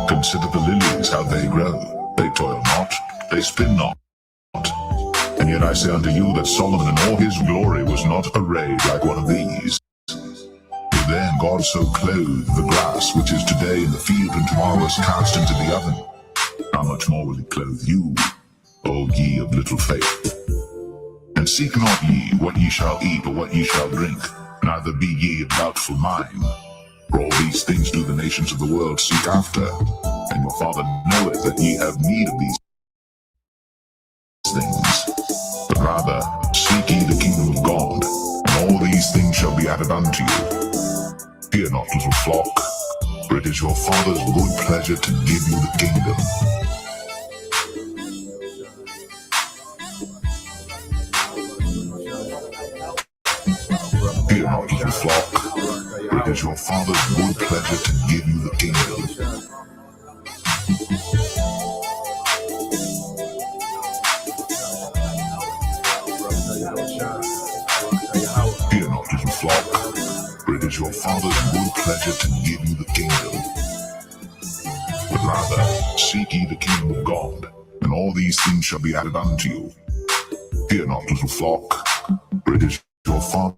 Consider the lilies, how they grow. They toil not, they spin not. And yet I say unto you that Solomon in all his glory was not arrayed like one of these. If then God so clothed the grass, which is today in the field and tomorrow is cast into the oven, how much more will he clothe you, O ye of little faith? And seek not ye what ye shall eat or what ye shall drink, neither be ye of doubtful mind. For all these things do the nations of the world seek after, and your Father knoweth that ye have need of these things. But rather seek ye the kingdom of God, and all these things shall be added unto you. Fear not, little flock, for it is your Father's good pleasure to give you the kingdom. Fear not, little flock, for it is your Father's good pleasure to give you the kingdom. Fear not, little flock, for it is your Father's good pleasure to give you the kingdom. But rather seek ye the kingdom of God, and all these things shall be added unto you. Fear not, little flock, for it is your Father's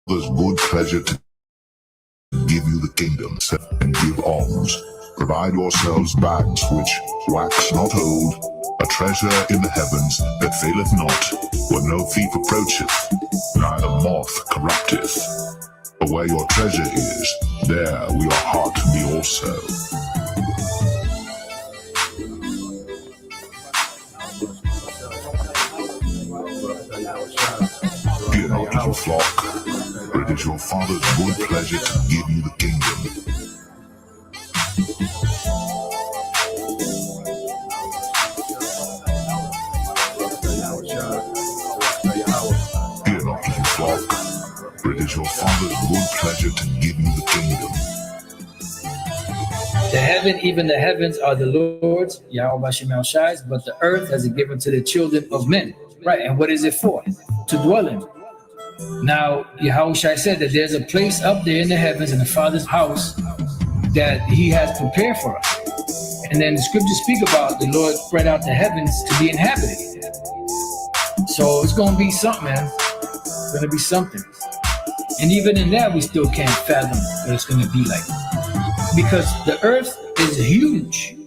good pleasure to give you the kingdom, and give alms. Provide yourselves bags which wax not old, a treasure in the heavens that faileth not, where no thief approacheth, neither moth corrupteth. For where your treasure is, there will your heart be also. Fear not, little flock, for it is your Father's good pleasure to give you the kingdom. Fear not, little flock, for it is your Father's good pleasure to give you the kingdom. The heaven, even the heavens, are the Lord's, Yahweh Shem Shai's, but the earth has it given to the children of men. Right, and what is it for? To dwell in. Now, Yahushua said that there's a place up there in the heavens in the Father's house that he has prepared for us. And then the scriptures speak about the Lord spread out the heavens to be inhabited. So it's going to be something, man. It's going to be something. And even in that, we still can't fathom what it's going to be like. Because the earth is huge.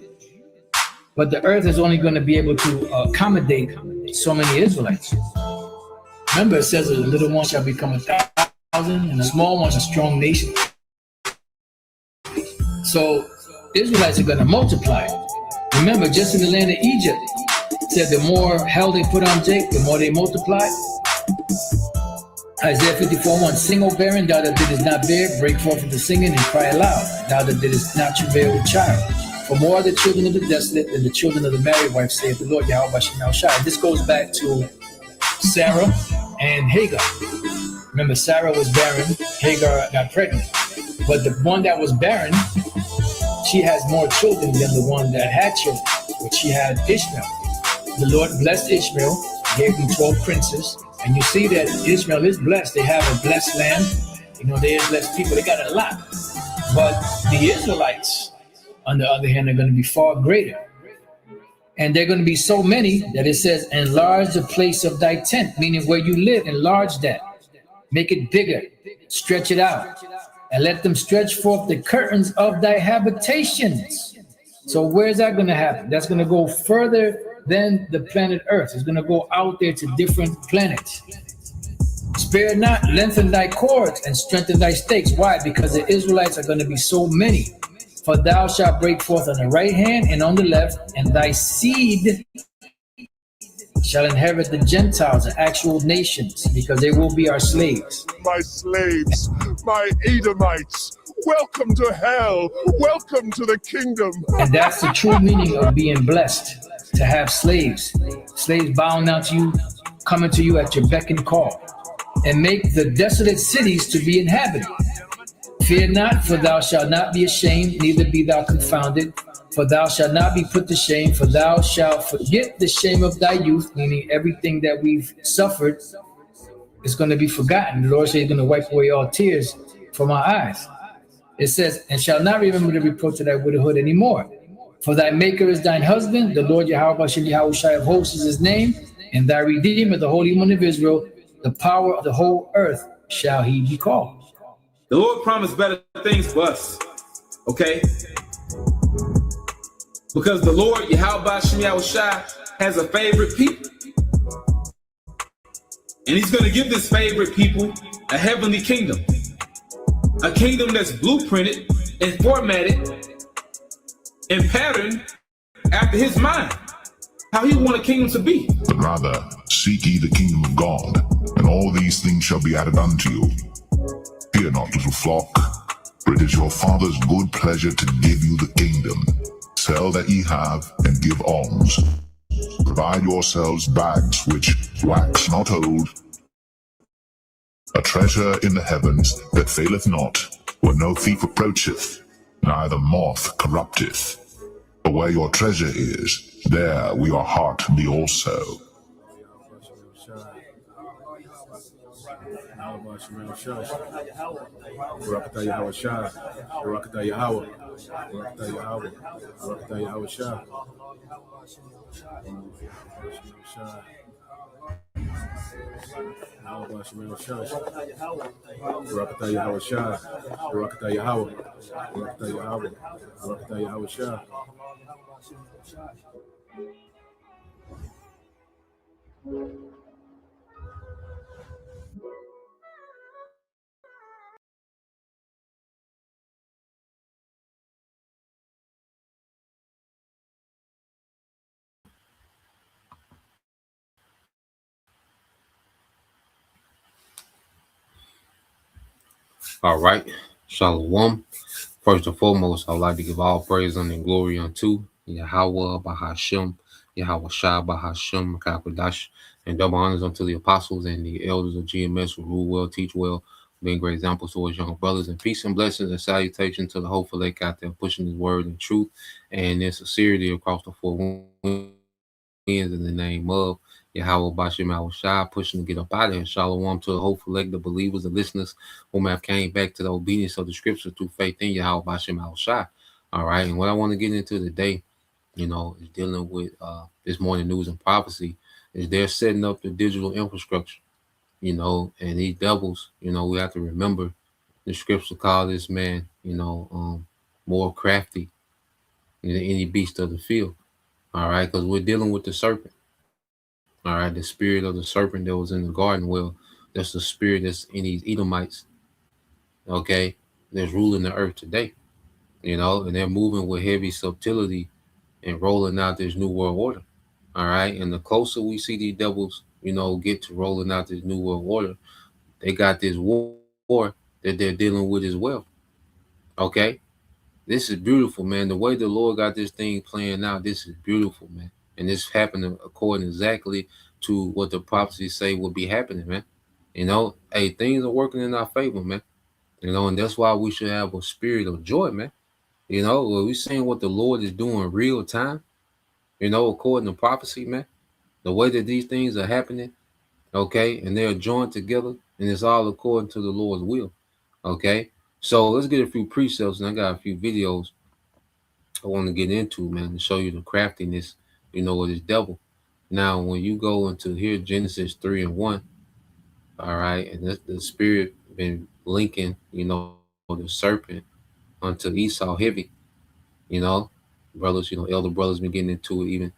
But the earth is only going to be able to accommodate so many Israelites. Remember, it says a little one shall become 1,000, and a small one a strong nation. So Israelites are going to multiply. Remember, just in the land of Egypt, it said the more hell they put on Jacob, the more they multiply. Isaiah 54:1, sing, O barren, thou that didst not bear, break forth into singing and cry aloud, thou that didst not travail with child. For more are the children of the desolate than the children of the married wife, saith the Lord Yahweh Shem Shai. This goes back to Sarah and Hagar. Remember, Sarah was barren, Hagar got pregnant. But the one that was barren, she has more children than the one that had children, but she had Ishmael. The Lord blessed Ishmael, gave him 12 princes, and you see that Ishmael is blessed. They have a blessed land. You know, they are blessed people. They got a lot. But the Israelites, on the other hand, are going to be far greater. And they're going to be so many that it says, enlarge the place of thy tent, meaning where you live, enlarge that. Make it bigger, stretch it out, and let them stretch forth the curtains of thy habitations. So where's that going to happen? That's going to go further than the planet Earth. It's going to go out there to different planets. Spare not, lengthen thy cords, and strengthen thy stakes. Why? Because the Israelites are going to be so many. For thou shalt break forth on the right hand and on the left, and thy seed shall inherit the Gentiles, the actual nations, because they will be our slaves. My slaves, my Edomites, welcome to hell, welcome to the kingdom. And that's the true meaning of being blessed, to have slaves. Slaves bowing down to you, coming to you at your beck and call, and make the desolate cities to be inhabited. Fear not, for thou shalt not be ashamed, neither be thou confounded. For thou shalt not be put to shame, for thou shalt forget the shame of thy youth, meaning everything that we've suffered is going to be forgotten. The Lord said he's going to wipe away all tears from our eyes. It says, and shall not remember the reproach of thy widowhood anymore. For thy maker is thine husband, the Lord Yahweh Shai of hosts is his name, and thy redeemer, the Holy One of Israel, the power of the whole earth shall he be called. The Lord promised better things for us, okay? Because the Lord Yahweh Shai has a favorite people. And he's going to give this favorite people a heavenly kingdom. A kingdom that's blueprinted and formatted and patterned after his mind. How he want a kingdom to be. But rather, seek ye the kingdom of God, and all these things shall be added unto you. Fear not, little flock, for it is your Father's good pleasure to give you the kingdom. Sell that ye have, and give alms. Provide yourselves bags which wax not old, a treasure in the heavens that faileth not, where no thief approacheth, neither moth corrupteth. For where your treasure is, there will your heart be also. All right. Shalom. First and foremost, I would like to give all praise and glory unto Yahweh Bahashem, Yahweh Shah Bahashem, Kakwadash, and double honors unto the apostles and the elders of GMS who rule well, teach well, being great examples towards young brothers, and peace and blessings and salutation to the hopeful lake out there pushing his word and truth and in sincerity across the four winds in the name of Yahweh Bashim Shai, pushing to get up out of here. Shalom to the hopeful elect, the believers, the listeners whom have came back to the obedience of the scripture through faith in Yahweh Bashim Shai. All right, and what I want to get into today, is dealing with this morning news and prophecy, is they're setting up the digital infrastructure, and these devils, we have to remember the scripture call this man, more crafty than any beast of the field. All right, because we're dealing with the serpent. All right, the spirit of the serpent that was in the garden. Well, that's the spirit that's in these Edomites, okay, that's ruling the earth today, and they're moving with heavy subtlety and rolling out this new world order. All right, and the closer we see these devils, get to rolling out this new world order, they got this war that they're dealing with as well. Okay, this is beautiful, man. The way the Lord got this thing playing out, this is beautiful, man. And this happened according exactly to what the prophecies say will be happening, man. Hey, things are working in our favor, man. And that's why we should have a spirit of joy, man. We're seeing what the Lord is doing real time, according to prophecy, man. The way that these things are happening, okay, and they're joined together, and it's all according to the Lord's will, okay? So let's get a few precepts, and I got a few videos I want to get into, man, to show you the craftiness, of this devil. Now, when you go into here, Genesis 3:1, all right, and the spirit been linking, the serpent unto Esau heavy, brothers, elder brothers been getting into it, even,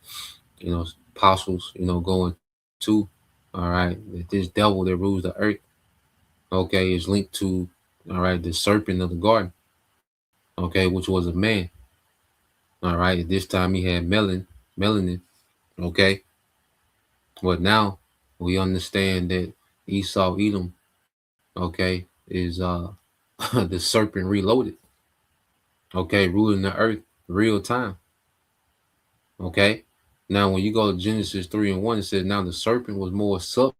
apostles, going to, all right, that this devil that rules the earth, okay, is linked to, all right, the serpent of the garden, okay, which was a man. All right, at this time he had melanin, okay. But now we understand that Esau, Edom, okay, is the serpent reloaded, okay, ruling the earth real time. Okay. Now when you go to Genesis 3:1, it says, now the serpent was more subtle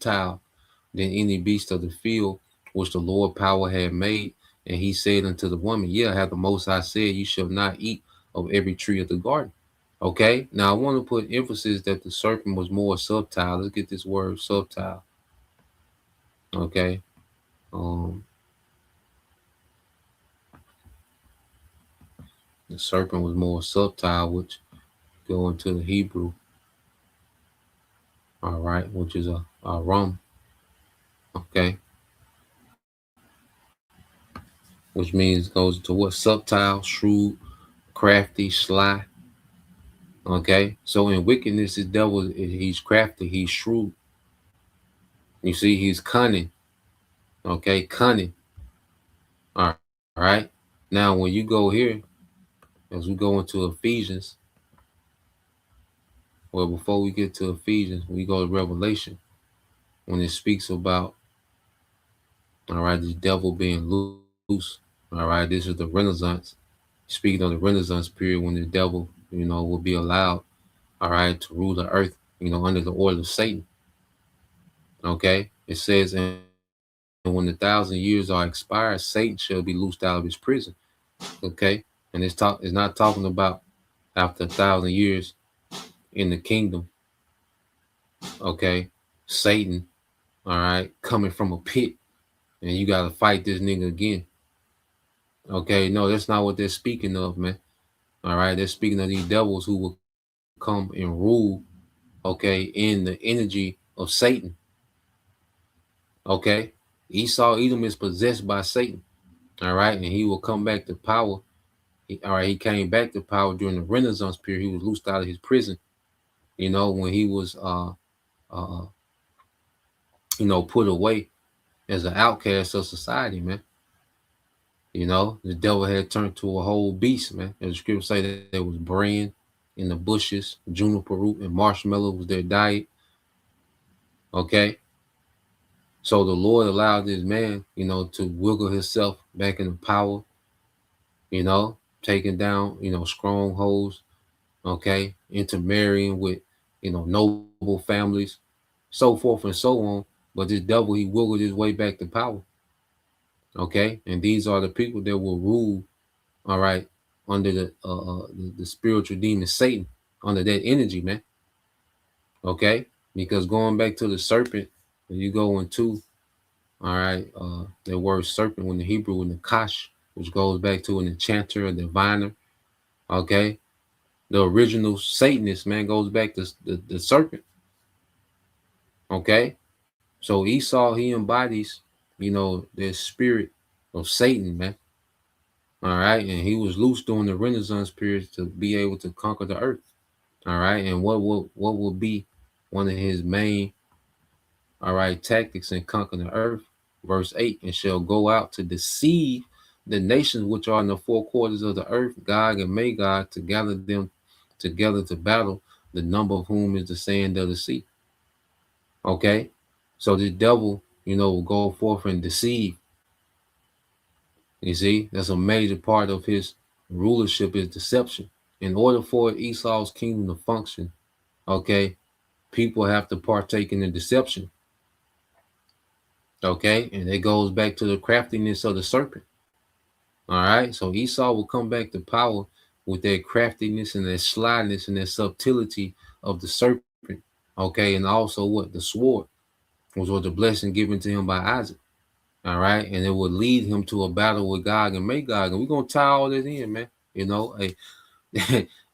than any beast of the field which the Lord power had made. And he said unto the woman, yeah, have the Most High said, you shall not eat of every tree of the garden. Okay, now I want to put emphasis that the serpent was more subtle. Let's get this word subtle. Okay, um, the serpent was more subtle, which go into the Hebrew, all right, which is a rum, okay, which means goes to what? Subtle, shrewd, crafty, sly. Okay, so in wickedness, the devil, he's crafty, he's shrewd. You see, he's cunning. Okay, cunning. All right. Now, when you go here, as we go into Ephesians, well, before we get to Ephesians, we go to Revelation, when it speaks about, all right, the devil being loose. All right, this is the Renaissance. Speaking of the Renaissance period, when the devil, will be allowed, all right, to rule the earth, under the order of Satan. Okay, it says, and when the 1,000 years are expired, Satan shall be loosed out of his prison. Okay, and it's not talking about after 1,000 years in the kingdom. Okay, Satan, all right, coming from a pit, and you got to fight this nigga again. Okay, no, that's not what they're speaking of, man. All right, they're speaking of these devils who will come and rule, okay, in the energy of Satan. Okay, Esau, Edom is possessed by Satan. All right, and he will come back to power. He came back to power during the Renaissance period. He was loosed out of his prison. When he was, uh, put away as an outcast of society, man. The devil had turned to a whole beast, man. As the scripture say, that there was bran in the bushes, juniper root, and marshmallow was their diet. Okay. So the Lord allowed this man, to wiggle himself back into power, taking down, strongholds, okay, intermarrying with, noble families, so forth and so on. But this devil, he wiggled his way back to power. Okay. And these are the people that will rule, all right, under the spiritual demon Satan, under that energy, man. Okay. Because going back to the serpent, when you go into, all right, the word serpent in the Hebrew, in the kash, which goes back to an enchanter, a diviner. Okay. The original Satanist, man, goes back to the serpent. Okay. So Esau, he embodies, the spirit of Satan, man. All right. And he was loose during the Renaissance period to be able to conquer the earth. All right. And what will be one of his main, all right, tactics in conquering the earth? Verse 8, and shall go out to deceive the nations which are in the four quarters of the earth, Gog and Magog, to gather them together to battle, the number of whom is the sand of the sea. Okay. So the devil, will go forth and deceive. You see, that's a major part of his rulership is deception. In order for Esau's kingdom to function, okay, people have to partake in the deception. Okay, and it goes back to the craftiness of the serpent. All right, so Esau will come back to power with that craftiness and that slyness and that subtlety of the serpent. Okay, and also what? The sword, which was the blessing given to him by Isaac. All right, and it would lead him to a battle with Gog and Magog, and we're gonna tie all this in, man.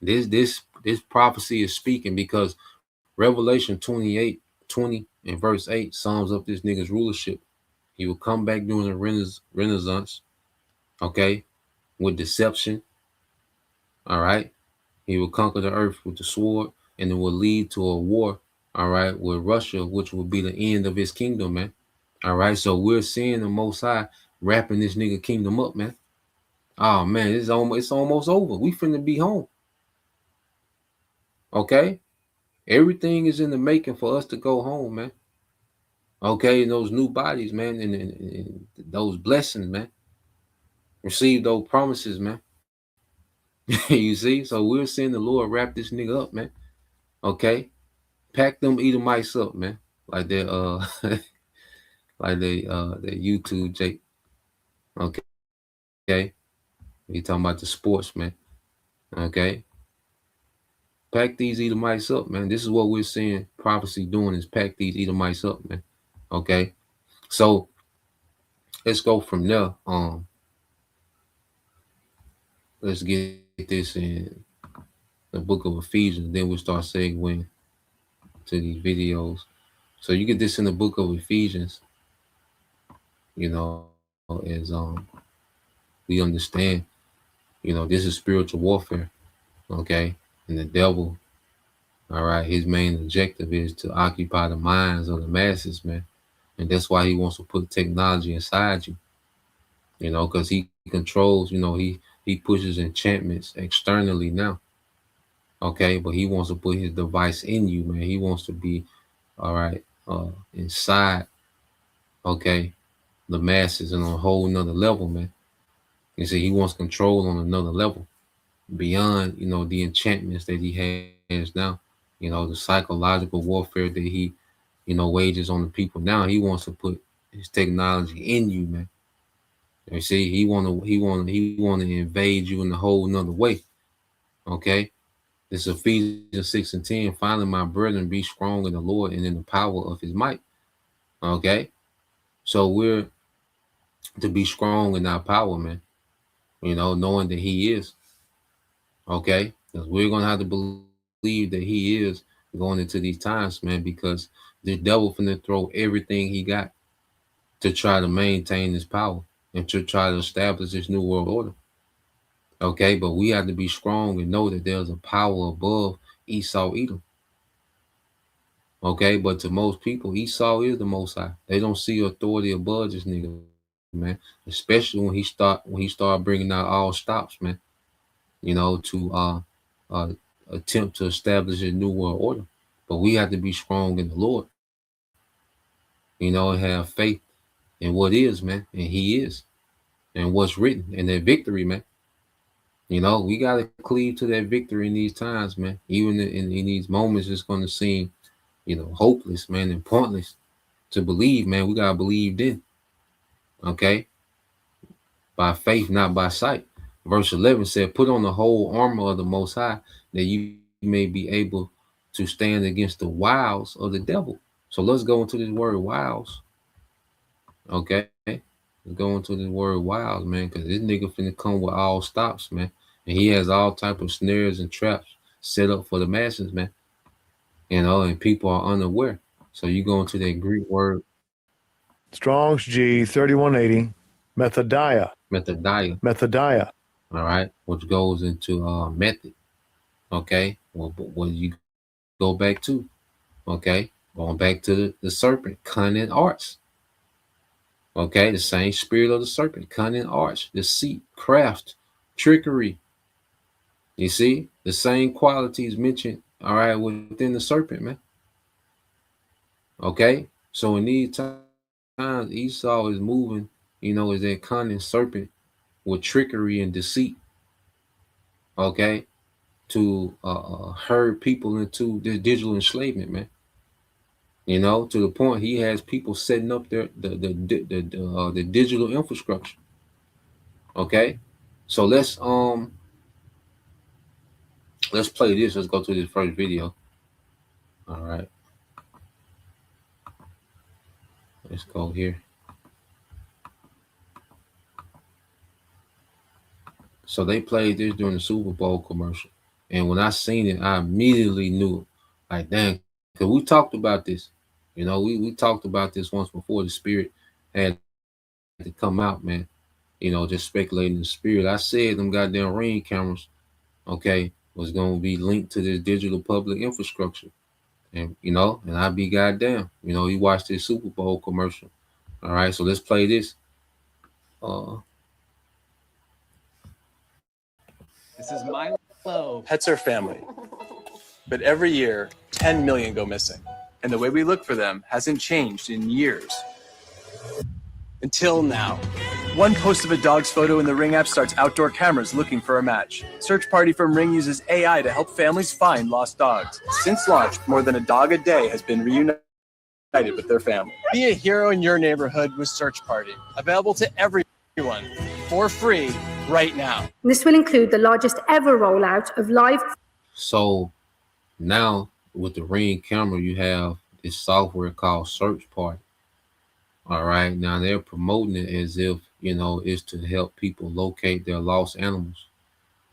This prophecy is speaking because Revelation 28:20 and verse 8 sums up this nigga's rulership. He will come back during the Renaissance, okay, with deception. All right, he will conquer the earth with the sword, and it will lead to a war. All right, with Russia, which will be the end of his kingdom, man. All right, so we're seeing the Most High wrapping this nigga kingdom up, man. Oh man, it's almost over. We finna be home. Okay, everything is in the making for us to go home, man. Okay, and those new bodies, man, and those blessings, man. Receive those promises, man. You see, so we're seeing the Lord wrap this nigga up, man. Okay, pack them Edomites up, man. Like that, like they YouTube Jake. Okay. He talking about the sports, man. Okay. Pack these Edomites up, man. This is what we're seeing prophecy doing is pack these Edomites up, man. Okay. So let's go from there. Let's get this in the book of Ephesians. Then we'll start segueing to these videos. So you get this in the book of Ephesians, as we understand, this is spiritual warfare, okay? And the devil, all right, his main objective is to occupy the minds of the masses, man. And that's why he wants to put technology inside you, because he controls, he pushes enchantments externally now, okay? But he wants to put his device in you, man. He wants to be, all right, inside, okay, the masses and on a whole nother level, man. You see, he wants control on another level beyond, the enchantments that he has now, the psychological warfare that he, wages on the people. Now he wants to put his technology in you, man. You see, he want to invade you in a whole nother way. Okay. This Ephesians 6:10. Finally, my brethren, be strong in the Lord and in the power of his might. Okay. So we're to be strong in our power, man. Knowing that he is. Okay. Because we're going to have to believe that he is going into these times, man, because the devil finna throw everything he got to try to maintain his power and to try to establish this new world order. Okay, but we have to be strong and know that there's a power above Esau, Edom. Okay, but to most people, Esau is the Most High. They don't see authority above this nigga, man. Especially when he start bringing out all stops, man. To attempt to establish a new world order. But we have to be strong in the Lord, and have faith in what is, man, and he is, and what's written, and that victory, man. We got to cleave to that victory in these times, man. Even in these moments, it's going to seem, hopeless, man, and pointless to believe, man. We got to believe then, okay? By faith, not by sight. Verse 11 said, put on the whole armor of the Most High that you may be able to stand against the wiles of the devil. So let's go into this word wiles, okay? Let's go into this word wiles, man, because this nigga finna come with all stops, man. And he has all type of snares and traps set up for the masses, man. And people are unaware. So you go into that Greek word. Strong's G 3180, methodia. Methodia. All right, which goes into method. Okay, well, what you go back to? Okay, going back to the serpent, cunning arts. Okay, the same spirit of the serpent, cunning arts, deceit, craft, trickery. You see, the same qualities mentioned, all right, within the serpent, man. Okay, so in these times, Esau is moving, as that cunning serpent with trickery and deceit, okay, to herd people into this digital enslavement, man. To the point he has people setting up the digital infrastructure. Okay, so let's play this. Let's go to this first video. All right, let's go here. So they played this during the Super Bowl commercial, and when I seen it, I immediately knew, like, damn, because we talked about this. We talked about this once before. The spirit had to come out, man. Just speculating the spirit. I said them goddamn Ring cameras, okay, was gonna be linked to this digital public infrastructure, and and I'd be goddamn. You watched this Super Bowl commercial. All right, so let's play this. This is Milo. Pets are family. But every year, 10 million go missing. And the way we look for them hasn't changed in years. Until now. One post of a dog's photo in the Ring app starts outdoor cameras looking for a match. Search Party from Ring uses AI to help families find lost dogs. Since launch, more than a dog a day has been reunited with their family. Be a hero in your neighborhood with Search Party. Available to everyone. for free right now. This will include the largest ever rollout of live. So now with the Ring camera, you have this software called Search Party. All right. Now they're promoting it as if, it's to help people locate their lost animals.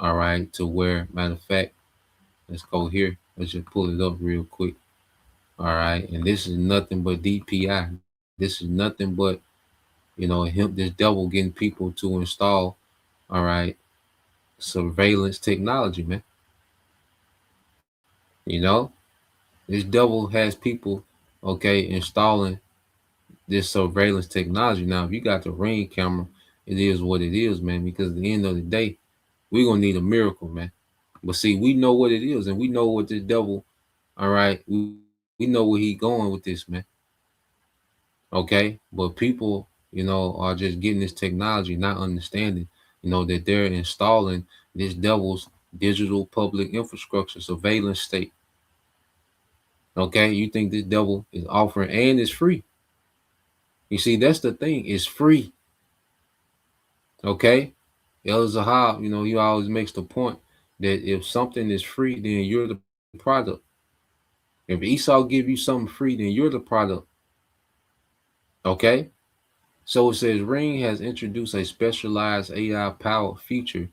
All right. To where, matter of fact, let's go here. Let's just pull it up real quick. All right. And this is nothing but DPI. This is nothing but, this devil getting people to install, all right, surveillance technology, man. This devil has people, okay, installing this surveillance technology. Now, if you got the Ring camera, it is what it is, man, because at the end of the day, we're going to need a miracle, man. But see, we know what it is, and we know what this devil, all right, we know where he going with this, man. Okay? But people, are just getting this technology, not understanding, that they're installing this devil's digital public infrastructure surveillance state. Okay? You think this devil is offering, and it's free. You see, that's the thing. It's free. Okay? El Zahab, he always makes the point that if something is free, then you're the product. If Esau give you something free, then you're the product. Okay? So it says Ring has introduced a specialized AI-powered feature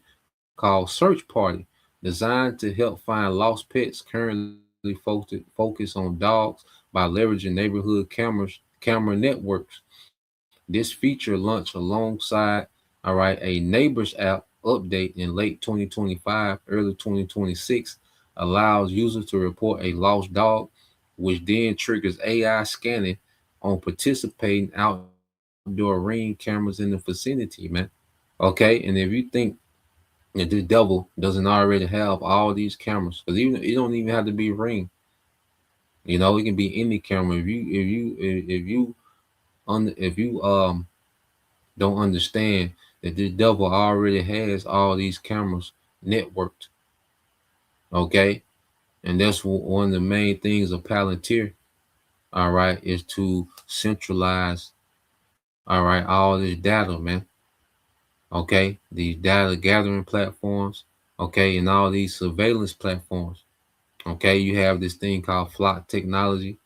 called Search Party, designed to help find lost pets currently focused on dogs by leveraging neighborhood camera networks. This feature launched alongside, all right, a Neighbors app update in late 2025, early 2026, allows users to report a lost dog, which then triggers AI scanning on participating outdoor Ring cameras in the vicinity, man. Okay, and if you think that the devil doesn't already have all these cameras, because even it don't even have to be Ring, it can be any camera. If you don't understand that the devil already has all these cameras networked, okay, and that's one of the main things of Palantir, all right, is to centralize, all right, all this data, man. Okay, these data gathering platforms, okay, and all these surveillance platforms. Okay, you have this thing called Flock Technology,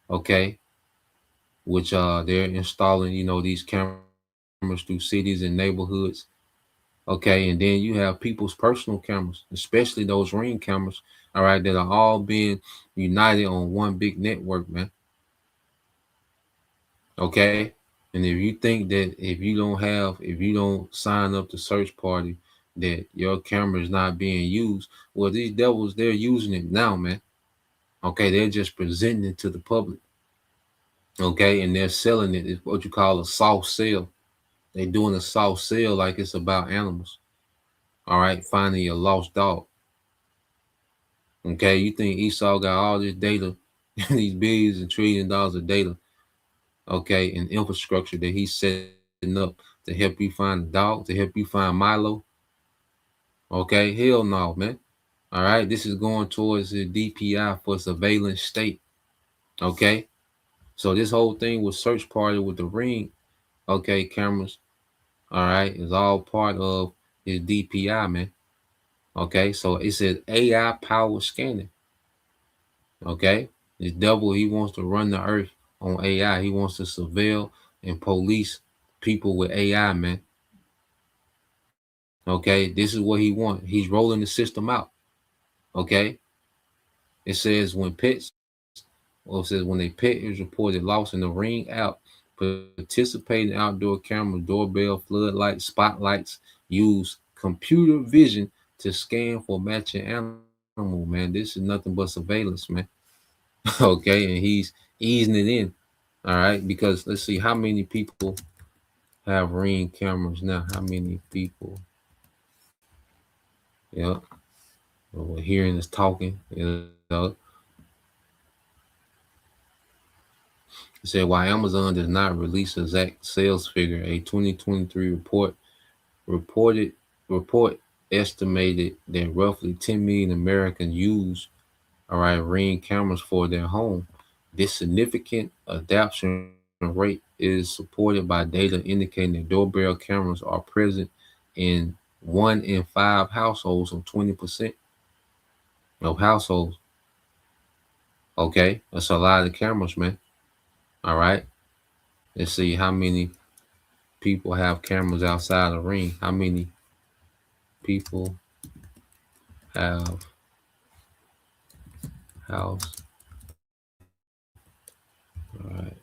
okay, which they're installing, these cameras through cities and neighborhoods. Okay, and then you have people's personal cameras, especially those Ring cameras, all right, that are all being united on one big network, man. Okay, and if you think that if you don't sign up to Search Party, that your camera is not being used, well, these devils, they're using it now, man. Okay, they're just presenting it to the public. Okay, and they're selling it. It's what you call a soft sale. They're doing a soft sale like it's about animals. All right, finding a lost dog. Okay, you think Esau got all this data, these billions and trillions of dollars of data, okay, and infrastructure that he's setting up to help you find a dog, to help you find Milo? Okay, hell no, man. All right, this is going towards the DPI for surveillance state. Okay, so this whole thing with Search Party with the Ring, okay, cameras, all right, is all part of his DPI, man. Okay, so it says AI powered scanning. Okay, this devil, he wants to run the earth on AI. He wants to surveil and police people with AI, man. Okay, this is what he wants. He's rolling the system out. Okay, it says when a pet is reported lost in the Ring app, participating outdoor camera, doorbell, floodlights, spotlights use computer vision to scan for matching animal, man. This is nothing but surveillance, man. Okay, and he's easing it in. All right, because let's see how many people have Ring cameras now. How many people? Yeah, we're hearing us talking. It said why Amazon does not release exact sales figure. A 2023 report estimated that roughly 10 million Americans use, all right, Ring cameras for their home. This significant adoption rate is supported by data indicating that doorbell cameras are present in 1 in 5 households, or 20% of households. Okay, that's a lot of cameras, man. All right, let's see how many people have cameras outside the ring. How many people have house? All right,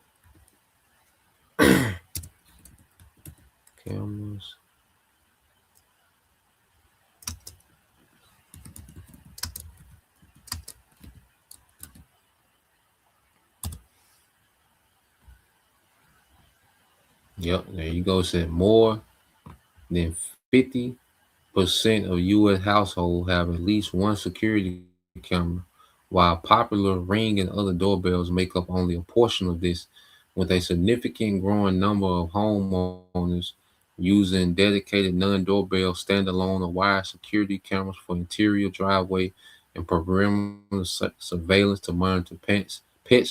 cameras. Yep, there you go. Said more than 50% of U.S. households have at least one security camera, while popular Ring and other doorbells make up only a portion of this, with a significant growing number of homeowners using dedicated non-doorbell standalone or wired security cameras for interior, driveway, and perimeter surveillance to monitor pets,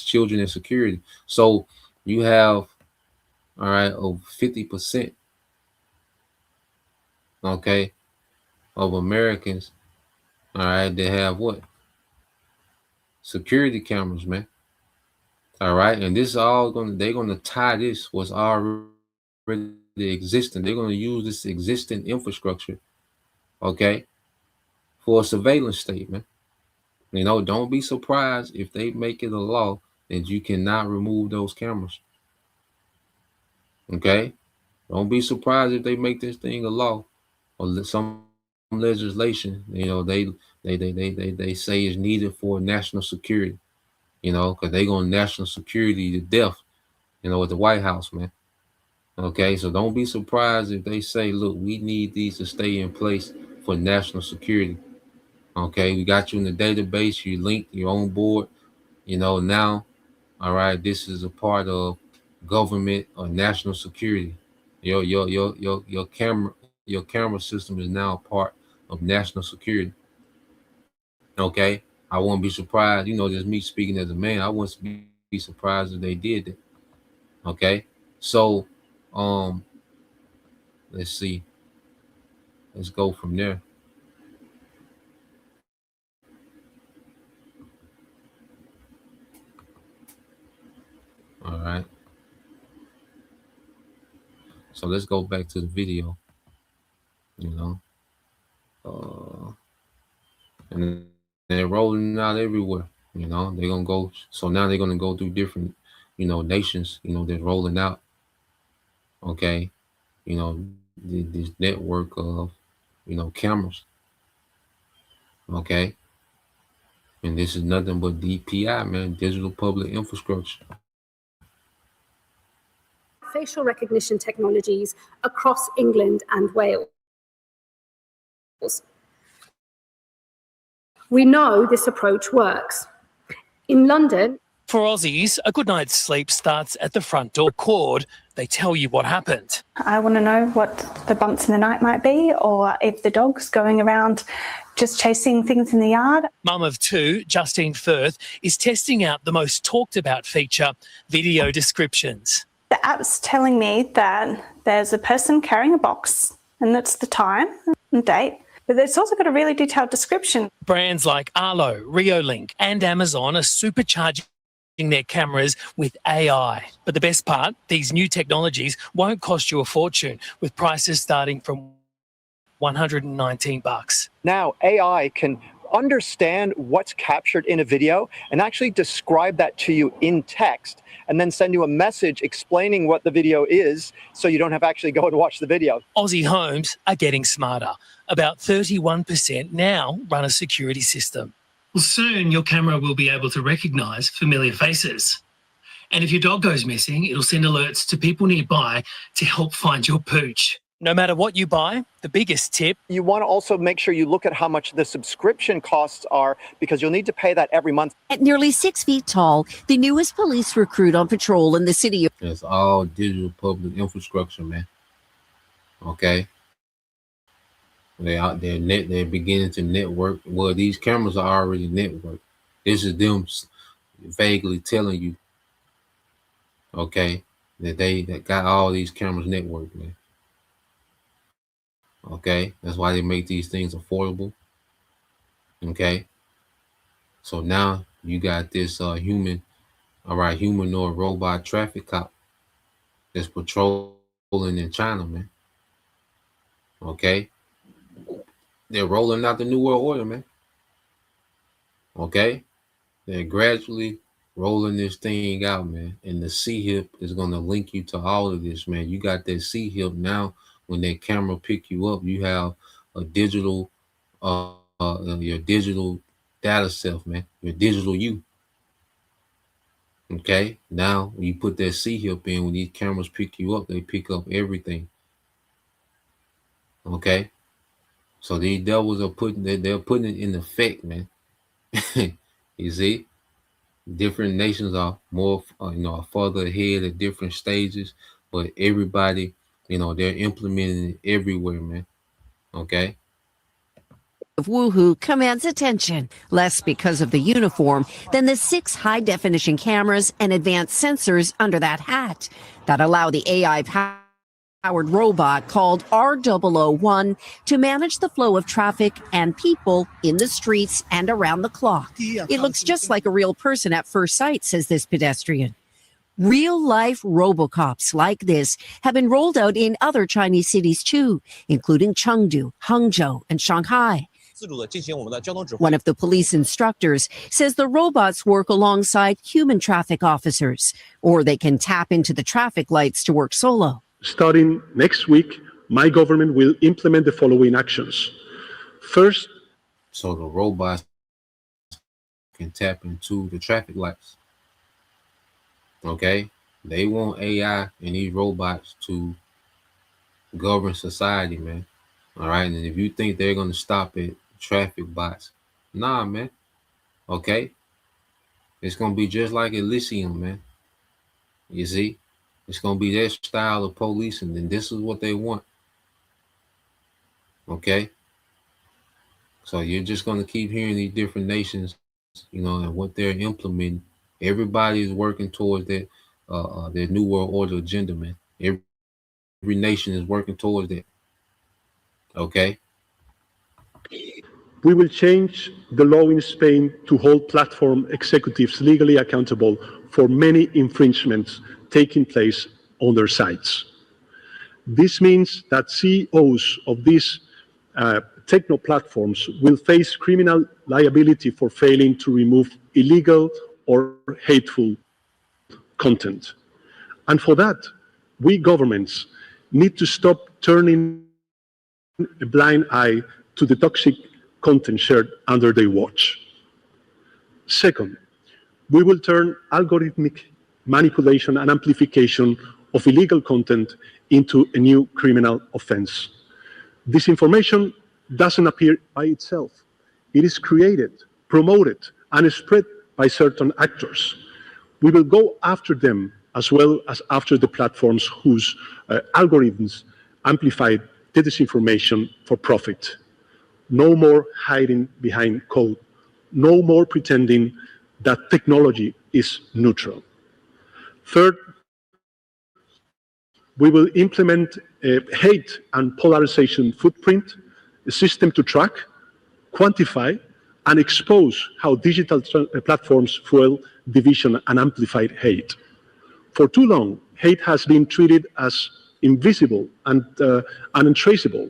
children, and security. So you have, all right, over 50%, okay, of Americans, all right, they have what? Security cameras, man. All right, and this is all they're gonna tie this what's already existing. They're gonna use this existing infrastructure, okay, for a surveillance state, man. You know, don't be surprised if they make it a law that you cannot remove those cameras. Okay, don't be surprised if they make this thing a law or some legislation. You know, they say is needed for national security. You know, because they gonna national security to death. You know, at the White House, man. Okay, so don't be surprised if they say, look, we need these to stay in place for national security. Okay, we got you in the database, you linked, you're on board. You know, now, all right, this is a part of government or national security. Your camera system is now a part of national security. Okay, I won't be surprised. You know, just me speaking as a man, I wouldn't be surprised if they did that. Okay, so let's see. Let's go from there. All right. So let's go back to the video. You know, and they're rolling out everywhere. You know, they're gonna go. So now they're gonna go through different, you know, nations. You know, they're rolling out. Okay, you know, this network of, you know, cameras. Okay, and this is nothing but DPI, man, digital public infrastructure. Facial recognition technologies across England and Wales. We know this approach works. In London, for Aussies, a good night's sleep starts at the front door cord. They tell you what happened. I want to know what the bumps in the night might be, or if the dog's going around just chasing things in the yard. Mum of two, Justine Firth, is testing out the most talked about feature, video descriptions. The app's telling me that there's a person carrying a box, and that's the time and date. But it's also got a really detailed description. Brands like Arlo, Riolink and Amazon are supercharging their cameras with AI. But the best part, these new technologies won't cost you a fortune, with prices starting from $119. Now AI can understand what's captured in a video and actually describe that to you in text, and then send you a message explaining what the video is, so you don't have to actually go and watch the video. Aussie homes are getting smarter. About 31% now run a security system. Well, soon your camera will be able to recognise familiar faces. And if your dog goes missing, it'll send alerts to people nearby to help find your pooch. No matter what you buy, the biggest tip... You want to also make sure you look at how much the subscription costs are, because you'll need to pay that every month. At nearly 6 feet tall, the newest police recruit on patrol in the city. It's all digital public infrastructure, man. Okay. They're beginning to network. Well, these cameras are already networked. This is them vaguely telling you, okay, that got all these cameras networked, man. Okay, that's why they make these things affordable. Okay, so now you got this humanoid robot traffic cop that's patrolling in China, man. Okay, they're rolling out the New World Order, man. Okay, they're gradually rolling this thing out, man. And the C-hip is gonna link you to all of this, man. You got that C-hip now. When that camera pick you up, you have a digital, your digital data self, man. Your digital you. Okay. Now when you put that C-hip in, when these cameras pick you up, they pick up everything. Okay. So these devils are they're putting it in effect, man. You see? Different nations are more, are further ahead at different stages, but everybody, they're implementing it everywhere, man. Okay. Of woohoo commands attention, less because of the uniform than the 6 high-definition cameras and advanced sensors under that hat that allow the AI-powered robot called R001 to manage the flow of traffic and people in the streets and around the clock. It looks just like a real person at first sight, says this pedestrian. Real-life Robocops like this have been rolled out in other Chinese cities too, including Chengdu, Hangzhou, and Shanghai. One of the police instructors says the robots work alongside human traffic officers, or they can tap into the traffic lights to work solo. Starting next week, my government will implement the following actions. First, so the robots can tap into the traffic lights. Okay, they want AI and these robots to govern society, man. All right, and if you think they're gonna stop at traffic bots, nah, man. Okay, it's gonna be just like Elysium, man. You see, it's gonna be their style of policing, and this is what they want. Okay, so you're just gonna keep hearing these different nations, and what they're implementing. Everybody is working towards their New World Order agenda, man. Every nation is working towards that. Okay. We will change the law in Spain to hold platform executives legally accountable for many infringements taking place on their sites. This means that CEOs of these techno platforms will face criminal liability for failing to remove illegal or hateful content. And for that, we governments need to stop turning a blind eye to the toxic content shared under their watch. Second, we will turn algorithmic manipulation and amplification of illegal content into a new criminal offense. Disinformation doesn't appear by itself. It is created, promoted, and spread by certain actors. We will go after them as well as after the platforms whose algorithms amplify the disinformation for profit. No more hiding behind code. No more pretending that technology is neutral. Third, we will implement a hate and polarization footprint, a system to track, quantify, and expose how digital platforms fuel division and amplified hate. For too long, hate has been treated as invisible and untraceable.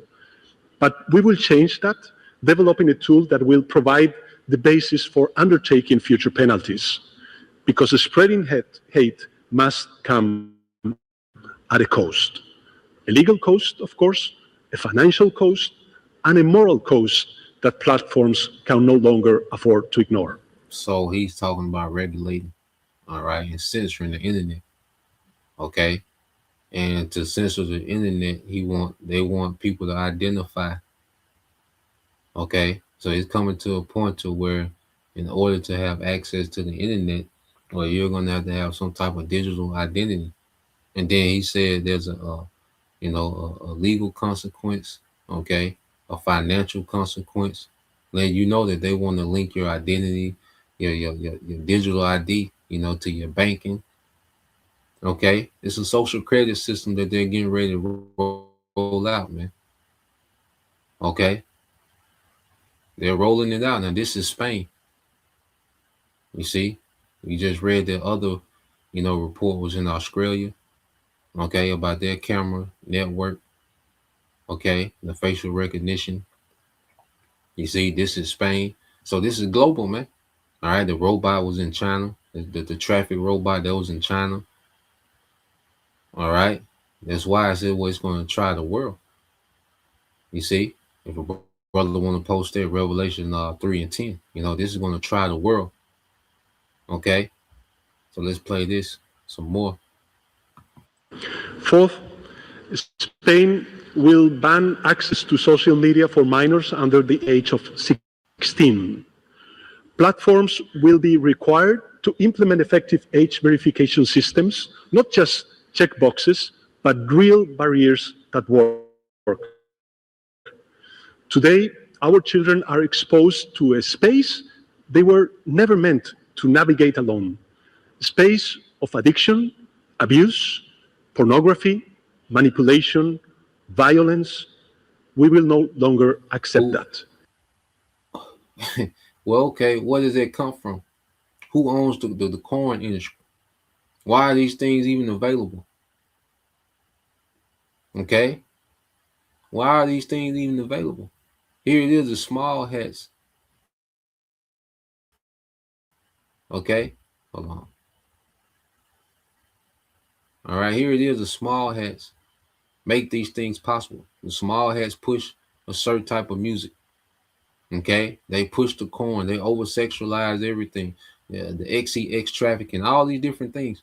But we will change that, developing a tool that will provide the basis for undertaking future penalties. Because spreading hate must come at a cost. A legal cost, of course, a financial cost, and a moral cost that platforms can no longer afford to ignore. So he's talking about regulating, all right, and censoring the internet. Okay. And to censor the internet, they want people to identify. Okay. So it's coming to a point to where in order to have access to the internet, well, you're gonna have some type of digital identity. And then he said there's a legal consequence, okay, a financial consequence. Let you know that they want to link your identity, your digital ID, to your banking. Okay, it's a social credit system that they're getting ready to roll out, man. Okay, they're rolling it out now. This is Spain. You see, we just read the other, report was in Australia. Okay, about their camera network. Okay, the facial recognition. You see, this is Spain. So this is global, man. All right, the robot was in China. The traffic robot that was in China. All right, that's why I said, well, it's going to try the world. You see, if a brother want to post that Revelation 3 and 10, this is going to try the world. Okay, so let's play this some more. Fourth, Spain will ban access to social media for minors under the age of 16. Platforms will be required to implement effective age verification systems, not just checkboxes, but real barriers that work. Today, our children are exposed to a space they were never meant to navigate alone. A space of addiction, abuse, pornography, manipulation, violence. We will no longer accept that. Well, okay, where does that come from? Who owns the corn industry? Why are these things even available? Okay, why are these things even available? Here it is, the small hats. Okay, hold on. All right, here it is, the small hats make these things possible. The small hats push a certain type of music. Okay, they push the corn, they over sexualize everything. Yeah, the XEX trafficking, all these different things.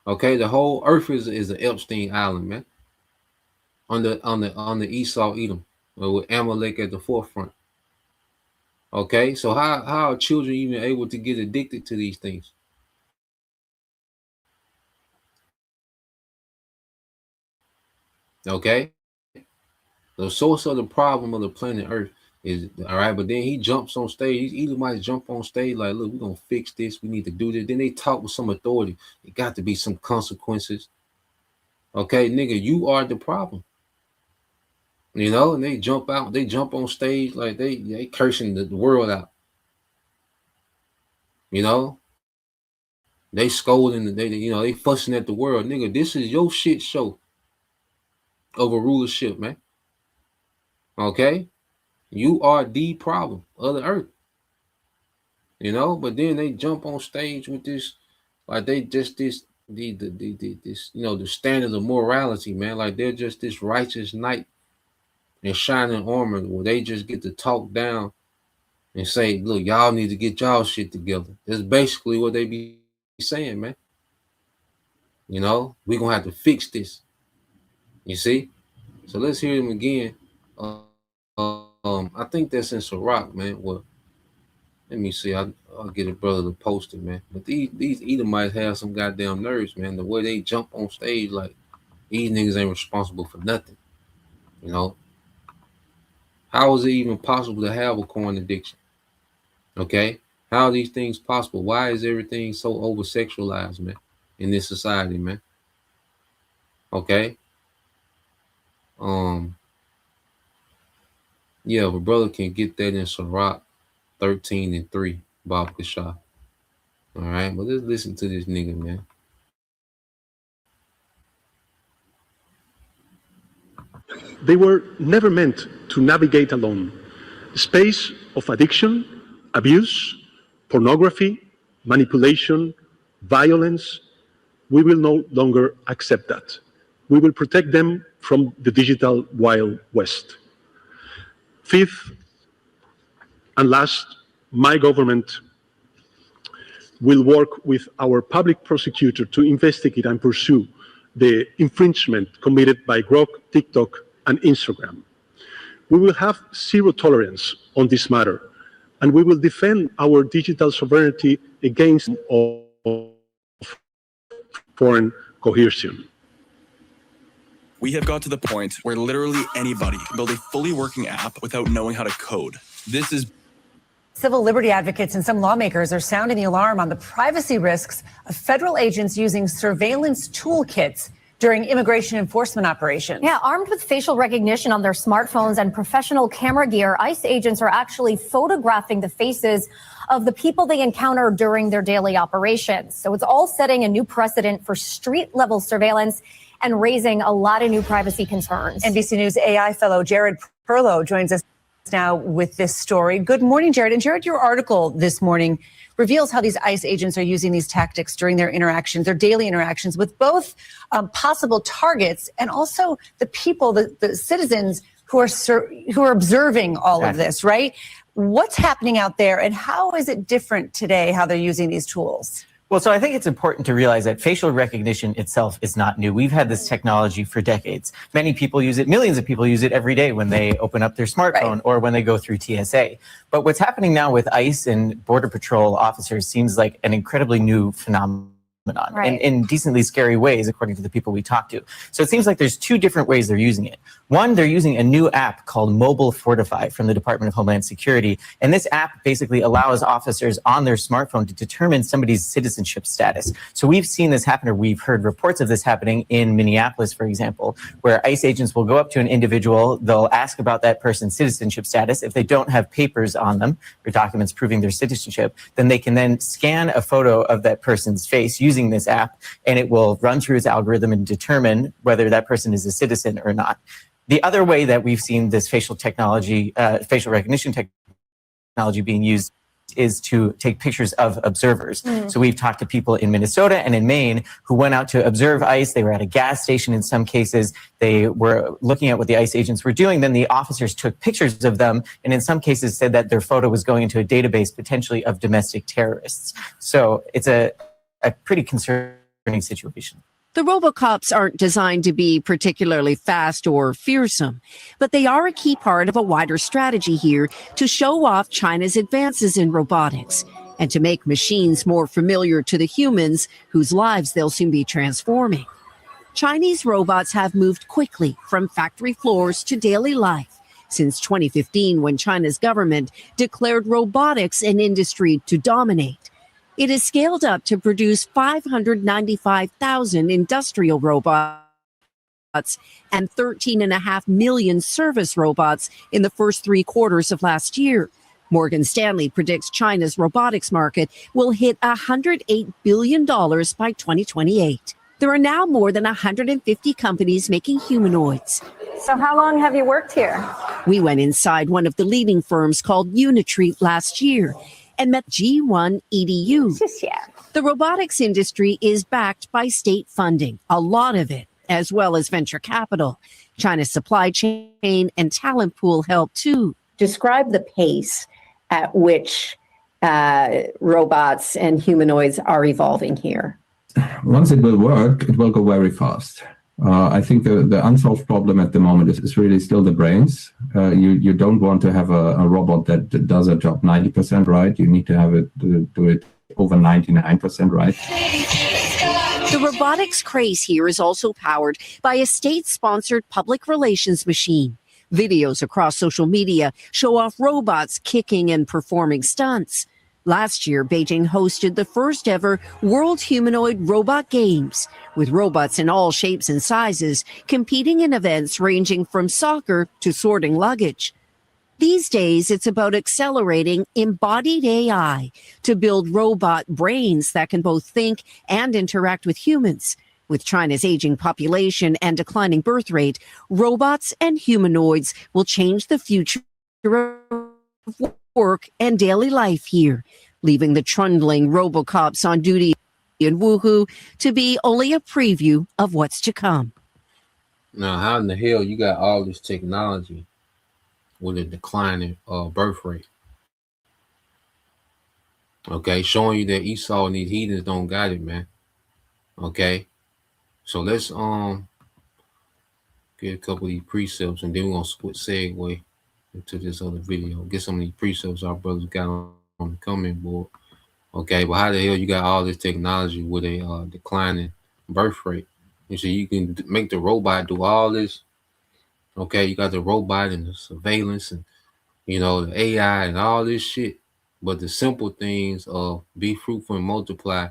Okay, the whole earth is an Epstein Island, man. On the Esau Edom, with Amalek at the forefront. Okay, so how are children even able to get addicted to these things? Okay, the source of the problem of the planet Earth is all right, but then he jumps on stage. These Edomites jump on stage like, look, we're gonna fix this. We need to do this. Then they talk with some authority. It got to be some consequences. Okay, nigga, you are the problem. And they jump out. They jump on stage like they cursing the world out. They scolding. They fussing at the world, nigga. This is your shit show of a rulership, man. Okay, you are the problem of the earth. But then they jump on stage with this, like they just this the standards of morality, man. Like they're just this righteous knight in shining armor, where they just get to talk down and say, look, y'all need to get y'all shit together. That's basically what they be saying, man. We're gonna have to fix this. You see? So let's hear them again. I think that's in Sirach, man. Well, let me see. I'll get a brother to post it, man. But these Edomites have some goddamn nerves, man. The way they jump on stage, like these niggas ain't responsible for nothing. How is it even possible to have a corn addiction? Okay, how are these things possible? Why is everything so over sexualized, man, in this society, man? Okay. Yeah, if a brother can get that in Sirach 13 and 3, Bob Kashah. All right, but let's listen to this nigga, man. They were never meant to navigate alone. A space of addiction, abuse, pornography, manipulation, violence. We will no longer accept that. We will protect them from the digital Wild West. Fifth and last, my government will work with our public prosecutor to investigate and pursue the infringement committed by Grok, TikTok, and Instagram. We will have zero tolerance on this matter, and we will defend our digital sovereignty against foreign coercion. We have got to the point where literally anybody can build a fully working app without knowing how to code. This is Civil liberty advocates and some lawmakers are sounding the alarm on the privacy risks of federal agents using surveillance toolkits during immigration enforcement operations. Yeah, armed with facial recognition on their smartphones and professional camera gear, ICE agents are actually photographing the faces of the people they encounter during their daily operations. So it's all setting a new precedent for street-level surveillance and raising a lot of new privacy concerns. NBC News AI fellow Jared Perlow joins us now with this story. Good morning, Jared. And Jared, your article this morning reveals how these ICE agents are using these tactics during their interactions, their daily interactions with both possible targets and also the people, the citizens who are observing all of this, right? What's happening out there and how is it different today, how they're using these tools? Well, so I think it's important to realize that facial recognition itself is not new. We've had this technology for decades. Many people use it. Millions of people use it every day when they open up their smartphone or when they go through TSA. But what's happening now with ICE and Border Patrol officers seems like an incredibly new phenomenon. In decently scary ways, according to the people we talk to. So it seems like there's two different ways they're using it. One, they're using a new app called Mobile Fortify from the Department of Homeland Security. And this app basically allows officers on their smartphone to determine somebody's citizenship status. So we've seen this happen, or we've heard reports of this happening in Minneapolis, for example, where ICE agents will go up to an individual, they'll ask about that person's citizenship status. If they don't have papers on them or documents proving their citizenship, then they can then scan a photo of that person's face using this app, and it will run through its algorithm and determine whether that person is a citizen or not. The other way that we've seen this facial recognition technology being used is to take pictures of observers. So we've talked to people in Minnesota and in Maine who went out to observe ICE. They were at a gas station in some cases. They were looking at what the ICE agents were doing. Then the officers took pictures of them and in some cases said that their photo was going into a database potentially of domestic terrorists. So it's a pretty concerning situation. The robocops aren't designed to be particularly fast or fearsome, but they are a key part of a wider strategy here to show off China's advances in robotics and to make machines more familiar to the humans whose lives they'll soon be transforming. Chinese robots have moved quickly from factory floors to daily life since 2015, when China's government declared robotics an industry to dominate. It is scaled up to produce 595,000 industrial robots and 13.5 million service robots in the first 3 quarters of last year. Morgan Stanley predicts China's robotics market will hit $108 billion by 2028. There are now more than 150 companies making humanoids. So how long have you worked here? We went inside one of the leading firms called Unitreat last year and met G1 EDU. The robotics industry is backed by state funding, a lot of it, as well as venture capital. China's supply chain and talent pool help too. Describe the pace at which robots and humanoids are evolving here. Once it will work, it will go very fast. I think the unsolved problem at the moment is really still the brains. You don't want to have a robot that does a job 90% right. You need to have it do it over 99% right. The robotics craze here is also powered by a state-sponsored public relations machine. Videos across social media show off robots kicking and performing stunts. Last year, Beijing hosted the first ever World Humanoid Robot Games, with robots in all shapes and sizes competing in events ranging from soccer to sorting luggage. These days, it's about accelerating embodied AI to build robot brains that can both think and interact with humans. With China's aging population and declining birth rate, robots and humanoids will change the future of work and daily life here, leaving the trundling robocops on duty in Wuhu to be only a preview of what's to come. Now, how in the hell you got all this technology with a declining birth rate? Okay, showing you that Esau and these heathens don't got it, man. Okay, so let's get a couple of these precepts, and then we're gonna segue into this other video. Get some of these precepts our brothers got on the comment board. Okay, but how the hell you got all this technology with a declining birth rate? You see, you can make the robot do all this. Okay, you got the robot and the surveillance and, you know, the AI and all this shit. But the simple things of be fruitful and multiply,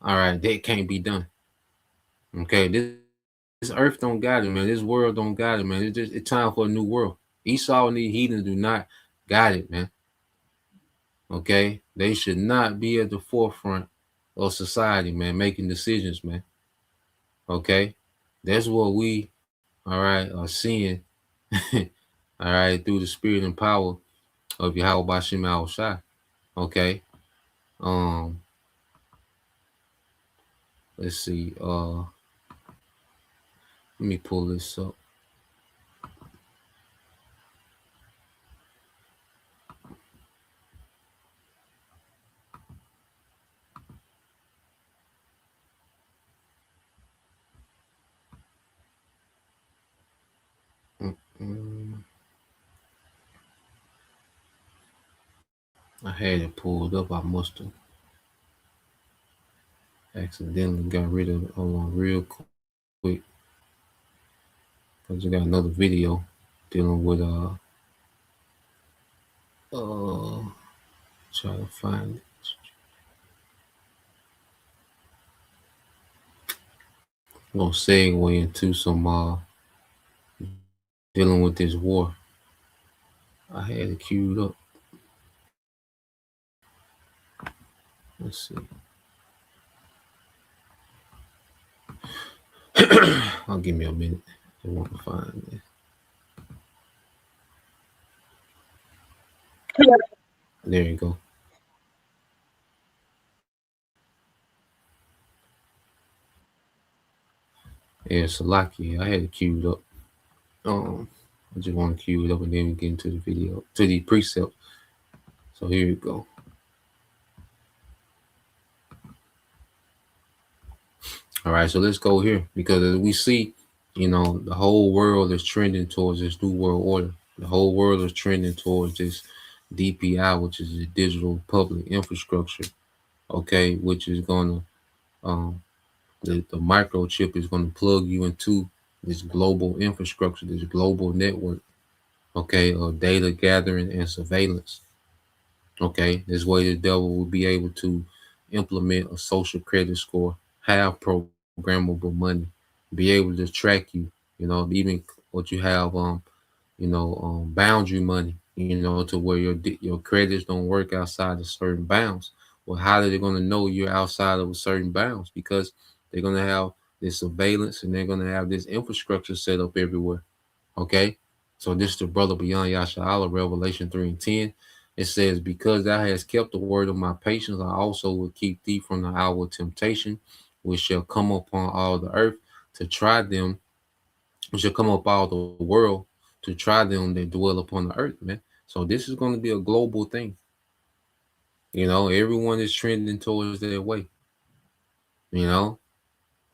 all right, that can't be done. Okay, this earth don't got it, man. This world don't got it, man. It's time for a new world. Esau and the heathens do not got it, man. Okay, they should not be at the forefront of society, man, making decisions, man. Okay, that's what we, all right, are seeing, all right, through the spirit and power of Yahweh Bashim Al Shai. Okay, um, let's see, let me pull this up. I had it pulled up. I must have accidentally got rid of it. Hold on, real quick, because I got another video dealing with try to find it. I'm gonna segue into some dealing with this war. I had it queued up. Let's see. I'll give me a minute. I want to find it. There you go. Yeah, Salaki. I had it queued up. I just want to cue it up and then we get into the video, to the precept. So here we go. All right, so let's go here, because as we see, you know, the whole world is trending towards this new world order. The whole world is trending towards this DPI, which is the digital public infrastructure, okay, which is going to, the microchip is going to plug you into this global infrastructure, this global network, okay, of data gathering and surveillance. Okay, this way the devil will be able to implement a social credit score, have programmable money, be able to track you, you know, even what you have, boundary money, you know, to where your credits don't work outside of certain bounds. Well, how are they going to know you're outside of a certain bounds? Because they're going to have this surveillance and they're going to have this infrastructure set up everywhere. Okay, so this is the brother beyond Yasha'Allah, Revelation 3:10. It says, because thou hast kept the word of my patience, I also will keep thee from the hour of temptation, which shall come upon all the earth to try them, which shall come up all the world to try them that dwell upon the earth, man. So this is going to be a global thing. You know, everyone is trending towards their way. You know,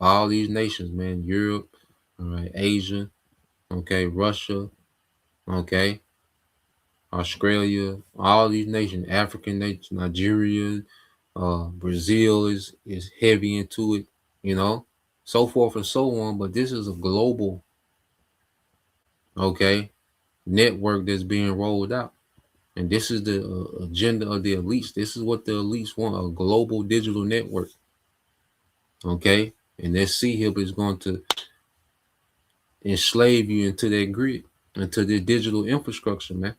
all these nations, man, Europe, all right, Asia, okay, Russia, okay, Australia, all these nations, African nations, Nigeria, Brazil is heavy into it, you know, so forth and so on. But this is a global, okay, network that's being rolled out, and this is the agenda of the elites. This is what the elites want: a global digital network, okay. And that C-HIP is going to enslave you into that grid, into the digital infrastructure, man.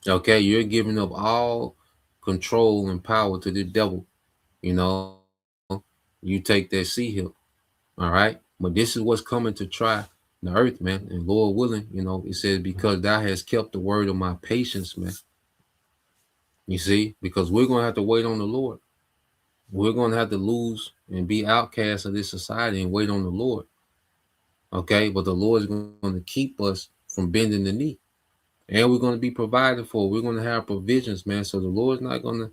Okay, you're giving up all control and power to the devil. You know, you take that C-HIP, all right? But this is what's coming to try the earth, man. And Lord willing, you know, it says, because thou hast kept the word of my patience, man. You see, because we're going to have to wait on the Lord. We're going to have to lose and be outcasts of this society and wait on the Lord. Okay, but the Lord is going to keep us from bending the knee. And we're going to be provided for. We're going to have provisions, man. So the Lord's not going to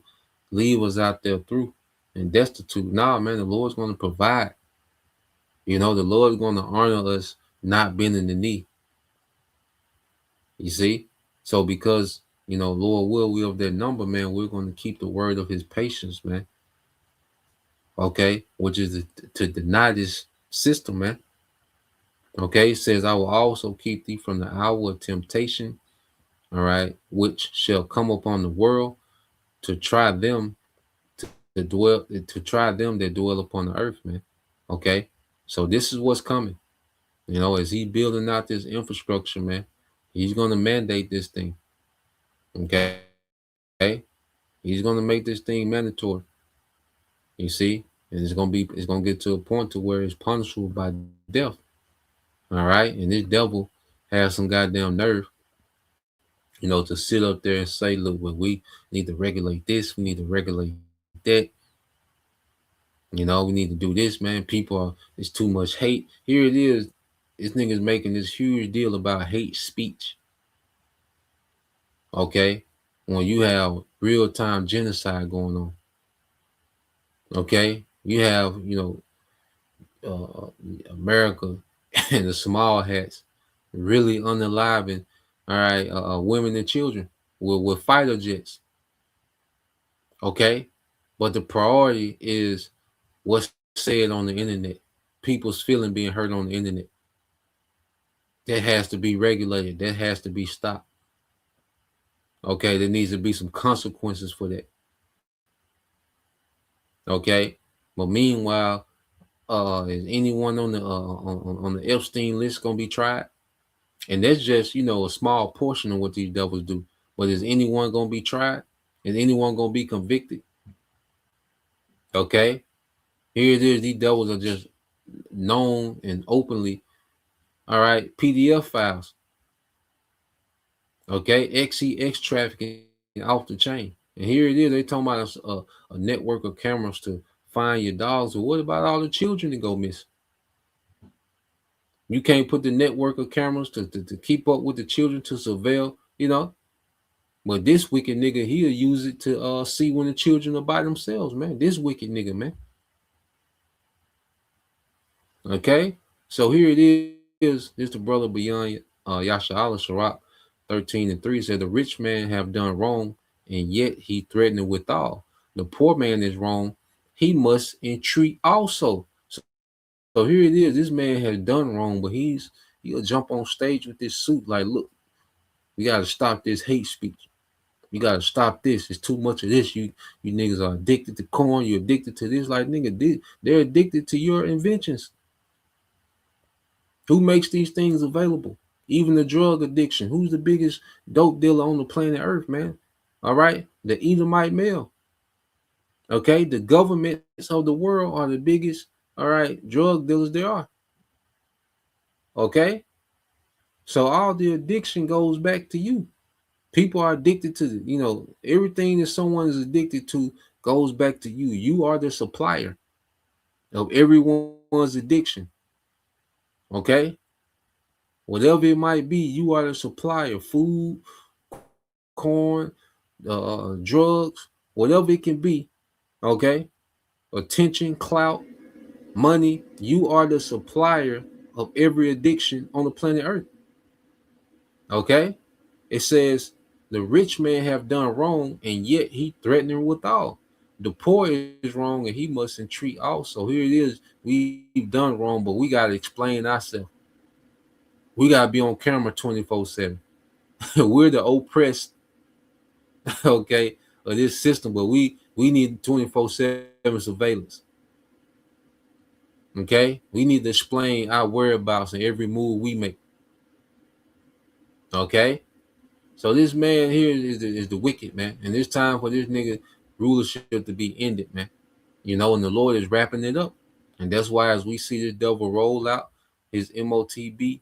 leave us out there through and destitute. Nah, man, the Lord's going to provide. You know, the Lord's going to honor us not bending the knee. You see? So because, you know, Lord will, we of that number, man, we're going to keep the word of his patience, man. Okay? Which is to deny this system, man. Okay? It says, I will also keep thee from the hour of temptation, all right, which shall come upon the world to try them to try them that dwell upon the earth, man. Okay, so this is what's coming. You know, as he building out this infrastructure, man, he's gonna mandate this thing. Okay, he's gonna make this thing mandatory. You see, and it's gonna get to a point to where it's punishable by death. All right, and this devil has some goddamn nerve, you know, to sit up there and say, look, well, we need to regulate this, we need to regulate that. You know, we need to do this, man. It's too much hate. Here it is. This nigga's making this huge deal about hate speech. Okay, when you have real time genocide going on. Okay, you have, you know, America and the small hats really unaliving, all right, women and children with fighter jets. Okay, but the priority is what's said on the internet, people's feeling being hurt on the internet. That has to be regulated. That has to be stopped. Okay, there needs to be some consequences for that. Okay, but meanwhile, is anyone on the Epstein list gonna be tried? And that's just, you know, a small portion of what these devils do. But is anyone gonna be tried? Is anyone gonna be convicted? Okay, here it is. These devils are just known and openly. All right, PDF files. Okay, XEX trafficking off the chain. And here it is. They talking about a network of cameras to find your dogs. But what about all the children that go missing? You can't put the network of cameras to keep up with the children to surveil, you know. But this wicked nigga, he'll use it to see when the children are by themselves, man. This wicked nigga, man. Okay, so here it is. This the brother beyond Yasha Allah Sharaq 13:3 said the rich man have done wrong, and yet he threatened withal. The poor man is wrong, he must entreat also. So here it is. This man has done wrong, but he'll jump on stage with this suit like, look, we gotta stop this hate speech. You gotta stop this. It's too much of this. You niggas are addicted to corn. You're addicted to this. Like, nigga, they're addicted to your inventions. Who makes these things available? Even the drug addiction. Who's the biggest dope dealer on the planet Earth, man? All right, the Edomite male. Okay, the governments of the world are the biggest, all right, drug dealers there are. Okay, so all the addiction goes back to you. People are addicted to, you know, everything that someone is addicted to goes back to you. You are the supplier of everyone's addiction. Okay, whatever it might be, you are the supplier. Food, corn, drugs, whatever it can be. Okay, attention, clout, money. You are the supplier of every addiction on the planet Earth. Okay, it says the rich man have done wrong, and yet he threatening withal. The poor is wrong, and he must entreat also. Here it is. We've done wrong, but we got to explain ourselves. We got to be on camera 24/7. We're the oppressed, okay, of this system, but we need 24/7 surveillance. Okay, we need to explain our whereabouts and every move we make. Okay, so this man here is the wicked, man, and it's time for this nigga rulership to be ended, man. You know, and the Lord is wrapping it up, and that's why as we see this devil roll out his MOTB,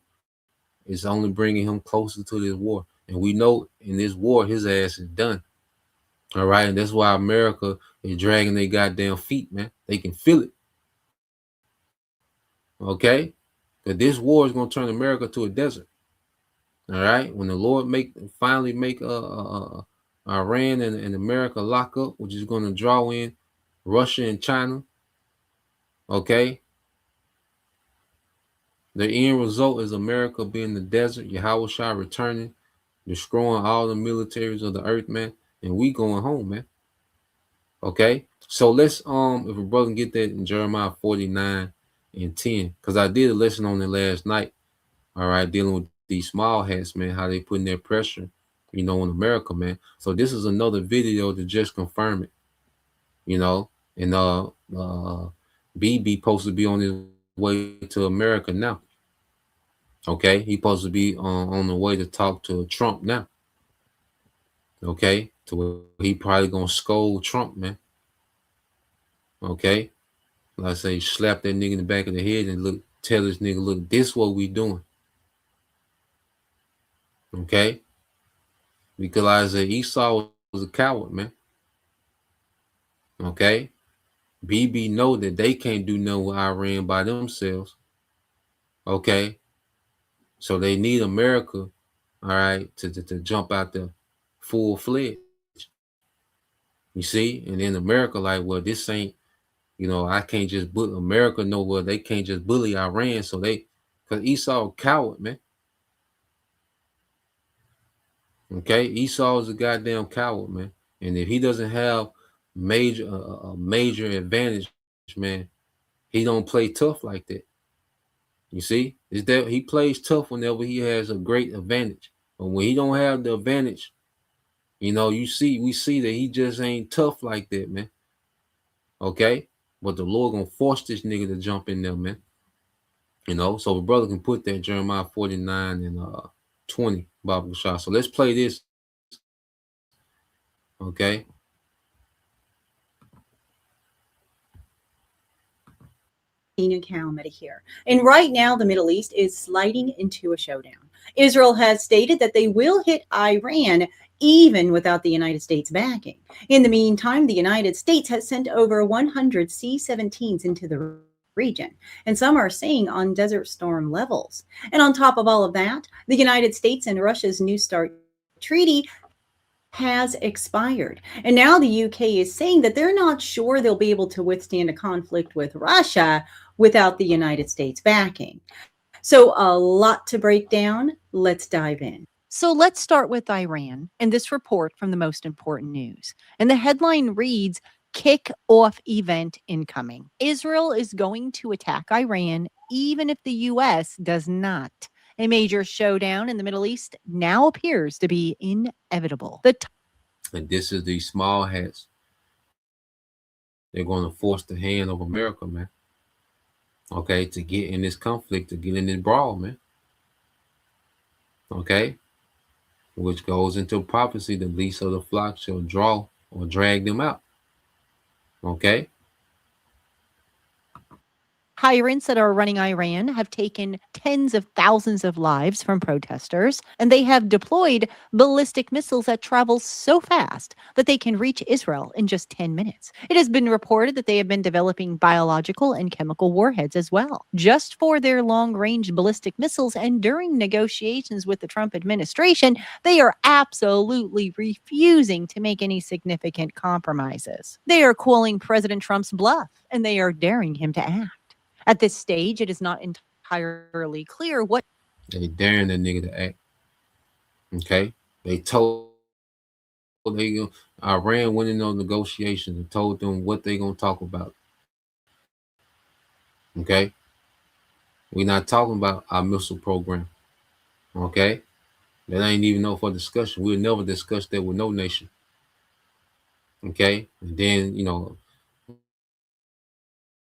it's only bringing him closer to this war, and we know in this war his ass is done. All right, and that's why America is dragging their goddamn feet, man. They can feel it. Okay, because this war is gonna turn America to a desert. All right, when the Lord finally make Iran and America lock up, which is going to draw in Russia and China. Okay, the end result is America being the desert, Yahweh Shai returning, destroying all the militaries of the earth, man, and we going home, man. Okay, so let's if a brother can get that in Jeremiah 49:10, because I did a lesson on it last night. All right, dealing with these small hats, man, how they putting their pressure in America, man. So this is another video to just confirm it, and BB supposed to be on his way to America now. Okay, he supposed to be on the way to talk to Trump now. Okay, to where he probably gonna scold Trump, man. Okay, like I say, slap that nigga in the back of the head and tell this nigga, look, this what we doing. Okay, because like I said, Esau was a coward, man. Okay, BB know that they can't do nothing with Iran by themselves. Okay, so they need America, all right, to jump out there full-fledged. You see, and then America like, well, this ain't, I can't just America know, well, they can't just bully Iran, so because Esau a coward, man. Okay, Esau is a goddamn coward, man. And if he doesn't have a major advantage, man, he don't play tough like that. You see, is that he plays tough whenever he has a great advantage, but when he don't have the advantage, we see that he just ain't tough like that, man. Okay, but the Lord gonna force this nigga to jump in there, man. So the brother can put that Jeremiah 49 and 20 Bible shot. So let's play this. Okay. New calamity here. And right now, the Middle East is sliding into a showdown. Israel has stated that they will hit Iran even without the United States backing. In the meantime, the United States has sent over 100 C-17s into the region, and some are saying on Desert Storm levels. And on top of all of that, the United States and Russia's New START treaty has expired. And now the UK is saying that they're not sure they'll be able to withstand a conflict with Russia without the United States backing. So a lot to break down. Let's dive in. So let's start with Iran and this report from the most important news. And the headline reads, kick-off event incoming. Israel is going to attack Iran even if the U.S. does not. A major showdown in the Middle East now appears to be inevitable. And this is these small hats. They're going to force the hand of America, man. Okay, to get in this conflict, to get in this brawl, man. Okay, which goes into prophecy: the least of the flock shall draw or drag them out. Okay. Tyrants that are running Iran have taken tens of thousands of lives from protesters, and they have deployed ballistic missiles that travel so fast that they can reach Israel in just 10 minutes. It has been reported that they have been developing biological and chemical warheads as well, just for their long-range ballistic missiles. And during negotiations with the Trump administration, they are absolutely refusing to make any significant compromises. They are calling President Trump's bluff, and they are daring him to act. At this stage, it is not entirely clear what they daring that nigga to act. Okay, they told Iran went in those negotiations and told them what they gonna talk about. Okay, we're not talking about our missile program. Okay, that ain't even no for discussion. We'll never discuss that with no nation. Okay, and then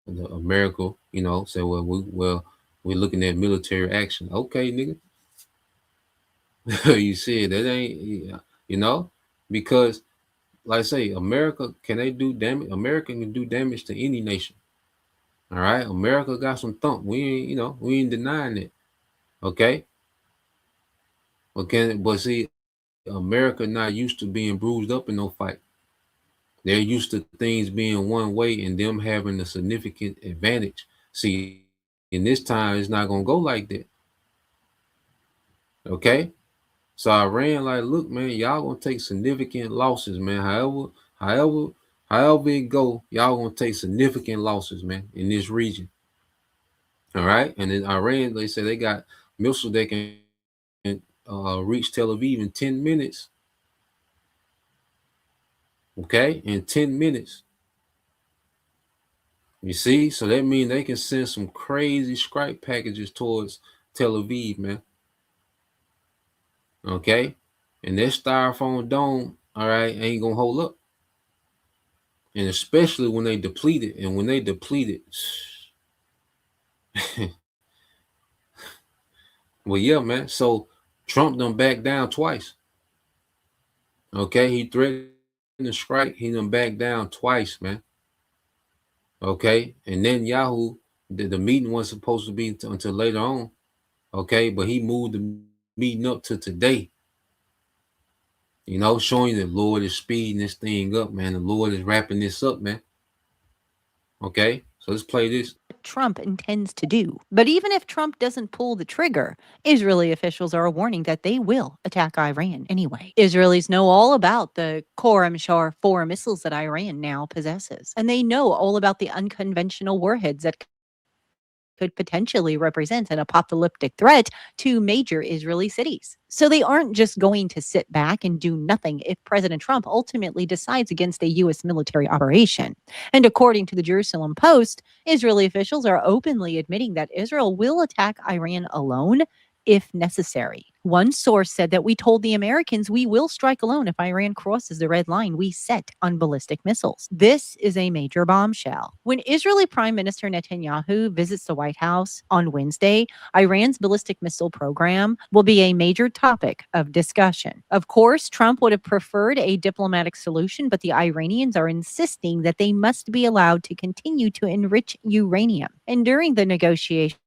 America, say, well, we're looking at military action. Okay, nigga. You see, that ain't, because, like I say, America, can they do damage? America can do damage to any nation. All right, America got some thump. We ain't denying it. Okay. Okay, but see, America not used to being bruised up in no fight. They're used to things being one way and them having a significant advantage. See, in this time, it's not gonna go like that. Okay, so Iran like, look, man, y'all gonna take significant losses, man. However it go, y'all gonna take significant losses, man, in this region. All right, and then Iran, they say they got missiles that can reach Tel Aviv in 10 minutes. Okay, in 10 minutes. You see, so that means they can send some crazy strike packages towards Tel Aviv, man. Okay, And that styrofoam dome, all right, ain't gonna hold up. And especially when they deplete it. And when they deplete it, well, yeah, man. So Trump done back down twice. Okay, he threatened to strike. He done back down twice, man. Okay, and then Yahoo, the meeting wasn't supposed to be until later on. Okay, but he moved the meeting up to today. You know, showing the Lord is speeding this thing up, man. The Lord is wrapping this up, man. Okay, so let's play this. Trump intends to do. But even if Trump doesn't pull the trigger, Israeli officials are warning that they will attack Iran anyway. Israelis know all about the Khorramshahr 4 missiles that Iran now possesses. And they know all about the unconventional warheads that could potentially represent an apocalyptic threat to major Israeli cities. So they aren't just going to sit back and do nothing if President Trump ultimately decides against a U.S. military operation. And according to the Jerusalem Post, Israeli officials are openly admitting that Israel will attack Iran alone if necessary. One source said that we told the Americans we will strike alone if Iran crosses the red line we set on ballistic missiles. This is a major bombshell. When Israeli Prime Minister Netanyahu visits the White House on Wednesday, Iran's ballistic missile program will be a major topic of discussion. Of course, Trump would have preferred a diplomatic solution, but the Iranians are insisting that they must be allowed to continue to enrich uranium. And during the negotiations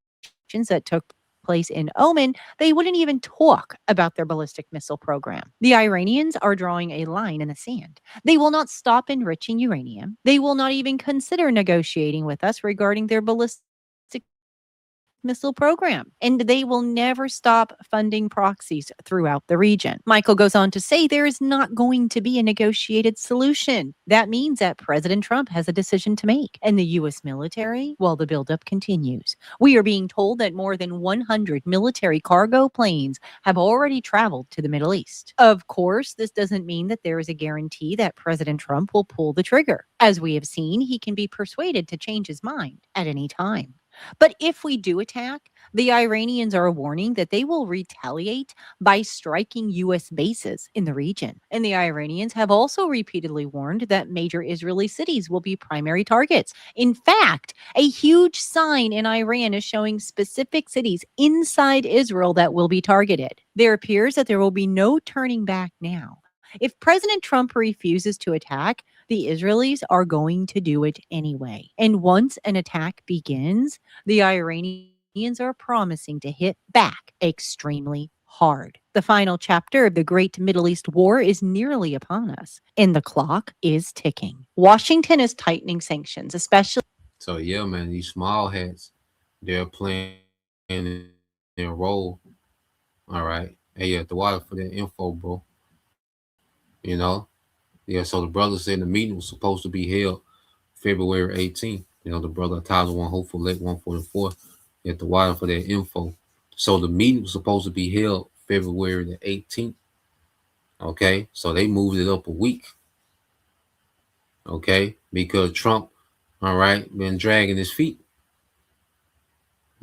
that took place in Oman, they wouldn't even talk about their ballistic missile program. The Iranians are drawing a line in the sand. They will not stop enriching uranium. They will not even consider negotiating with us regarding their ballistic missile program, and they will never stop funding proxies throughout the region. Michael goes on to say there is not going to be a negotiated solution. That means that President Trump has a decision to make, and the U.S. military, well, the buildup continues. We are being told that more than 100 military cargo planes have already traveled to the Middle East. Of course, this doesn't mean that there is a guarantee that President Trump will pull the trigger. As we have seen, he can be persuaded to change his mind at any time. But if we do attack, the Iranians are warning that they will retaliate by striking U.S. bases in the region. And the Iranians have also repeatedly warned that major Israeli cities will be primary targets. In fact, a huge sign in Iran is showing specific cities inside Israel that will be targeted. There appears that there will be no turning back now. If President Trump refuses to attack, the Israelis are going to do it anyway. And once an attack begins, the Iranians are promising to hit back extremely hard. The final chapter of the Great Middle East War is nearly upon us, and the clock is ticking. Washington is tightening sanctions, especially. So yeah, man, these small hats, they're playing their role. All right. Hey, yeah, the water for that info, bro. You know? Yeah, so the brother said the meeting was supposed to be held February 18th. You know, the brother Taza One Hopeful Lake 144 at the water for that info. So the meeting was supposed to be held February the 18th. Okay, so they moved it up a week. Okay, because Trump, all right, been dragging his feet.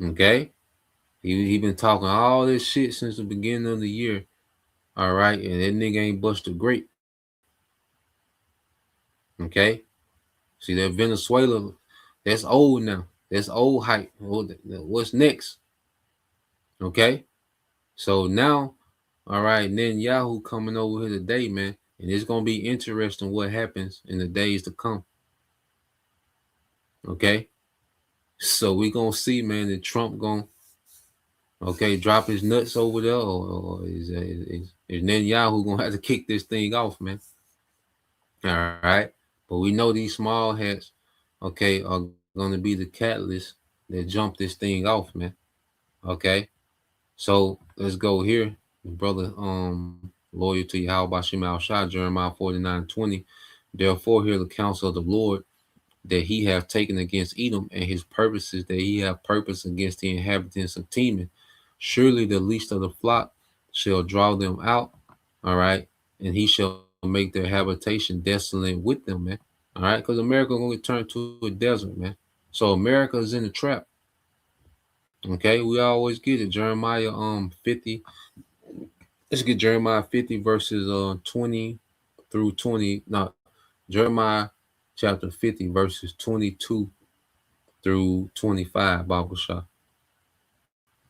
Okay, he been talking all this shit since the beginning of the year. All right, and that nigga ain't bust a grape. Okay, see that Venezuela, that's old now. That's old hype. What's next? Okay, so now, all right, then Yahoo coming over here today, man, and it's gonna be interesting what happens in the days to come. Okay, so we gonna see, man, that Trump gonna drop his nuts over there, or is Netanyahu gonna have to kick this thing off, man? All right, but we know these small hats, okay, are gonna be the catalyst that jump this thing off, man. Okay, so let's go here, brother. Loyal to Yahweh Shema Shah, Jeremiah 49:20. Therefore, hear the counsel of the Lord that he have taken against Edom, and his purposes that he have purposed against the inhabitants of Teman. Surely the least of the flock shall draw them out, all right, and he shall make their habitation desolate with them, man. All right, because America going to turn to a desert, man. So America is in a trap. Okay, we always get it. Jeremiah 50 Let's get Jeremiah 50 verses 20 through 20. No, Jeremiah chapter 50 verses 22 through 25, Bible shot.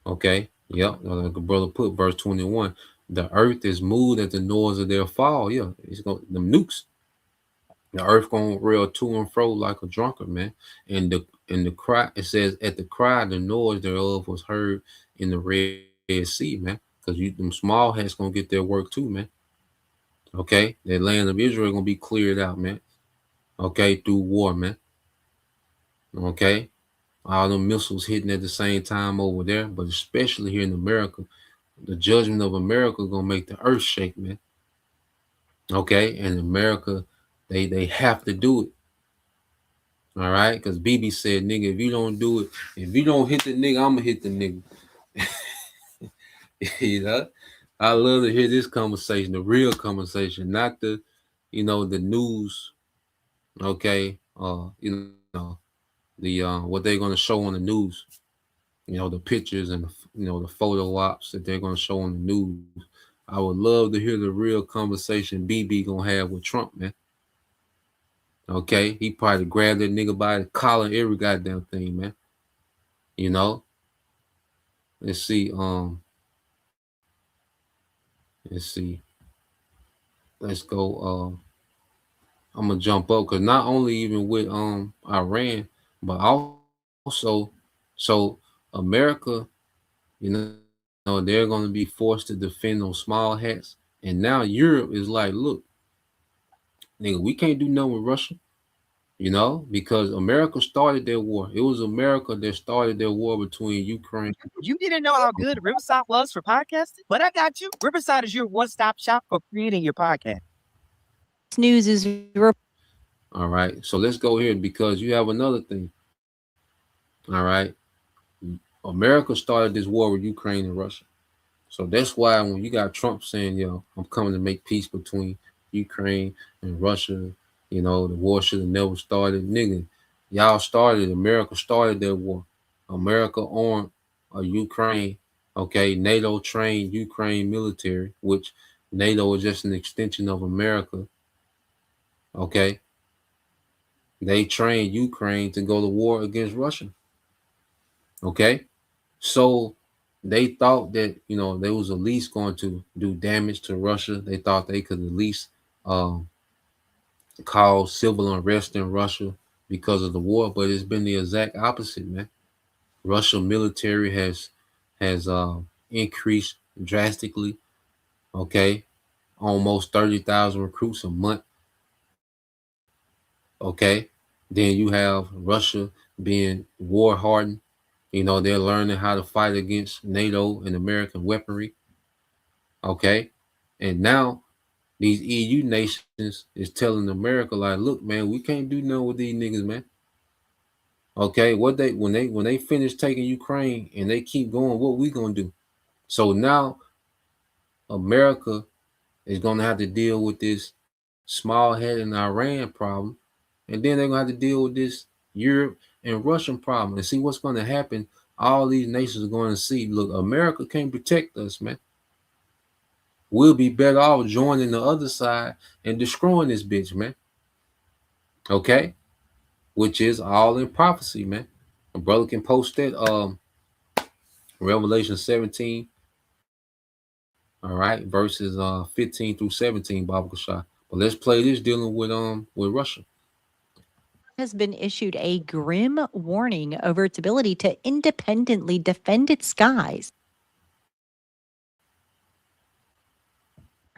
Okay. Yep. Like the brother put verse 21. The earth is moved at the noise of their fall. Yeah, it's going them nukes. The earth gonna rail to and fro like a drunkard, man. And the cry, it says, at the cry, the noise thereof was heard in the Red Sea, man. Because you them small hats gonna get their work too, man. Okay, the land of Israel gonna be cleared out, man. Okay, through war, man. Okay, all them missiles hitting at the same time over there, but especially here in America, the judgment of America gonna make the earth shake, man. Okay, and America, they have to do it. All right, because BB said, nigga, if you don't do it, if you don't hit the nigga, I'ma hit the nigga. You know, I love to hear this conversation, the real conversation, not the, the news. Okay, the what they're gonna show on the news. The pictures and the photo ops that they're gonna show on the news. I would love to hear the real conversation BB gonna have with Trump, man. Okay, he probably grabbed that nigga by the collar, every goddamn thing, man. Let's see. Let's see. Let's go. I'm gonna jump up because not only even with Iran, but also, so America, they're gonna be forced to defend those small hats, and now Europe is like, look, nigga, we can't do nothing with Russia. Because America started their war. It was America that started their war between Ukraine. You didn't know how good Riverside was for podcasting? But I got you. Riverside is your one-stop shop for creating your podcast. News is all right. So let's go here because you have another thing. All right. America started this war with Ukraine and Russia. So that's why when you got Trump saying, I'm coming to make peace between Ukraine and Russia, the war should have never started. Nigga, y'all started, America started that war. America armed Ukraine, okay? NATO trained Ukraine military, which NATO is just an extension of America, okay? They trained Ukraine to go to war against Russia, okay? So they thought that, they was at least going to do damage to Russia. They thought they could at least cause civil unrest in Russia because of the war, but it's been the exact opposite, man. Russia military has increased drastically, okay? Almost 30,000 recruits a month, okay? Then you have Russia being war hardened. They're learning how to fight against NATO and American weaponry. Okay. And now these EU nations is telling America, like, look, man, we can't do nothing with these niggas, man. Okay. When they finish taking Ukraine and they keep going, what we gonna do? So now America is gonna have to deal with this small head in Iran problem, and then they're gonna have to deal with this Europe and Russian problem and see what's gonna happen. All these nations are going to see, look, America can't protect us, man. We'll be better off joining the other side and destroying this bitch, man. Okay? Which is all in prophecy, man. A brother can post that Revelation 17. All right, verses 15 through 17, Bible Shah. But let's play this dealing with Russia. Has been issued a grim warning over its ability to independently defend its skies.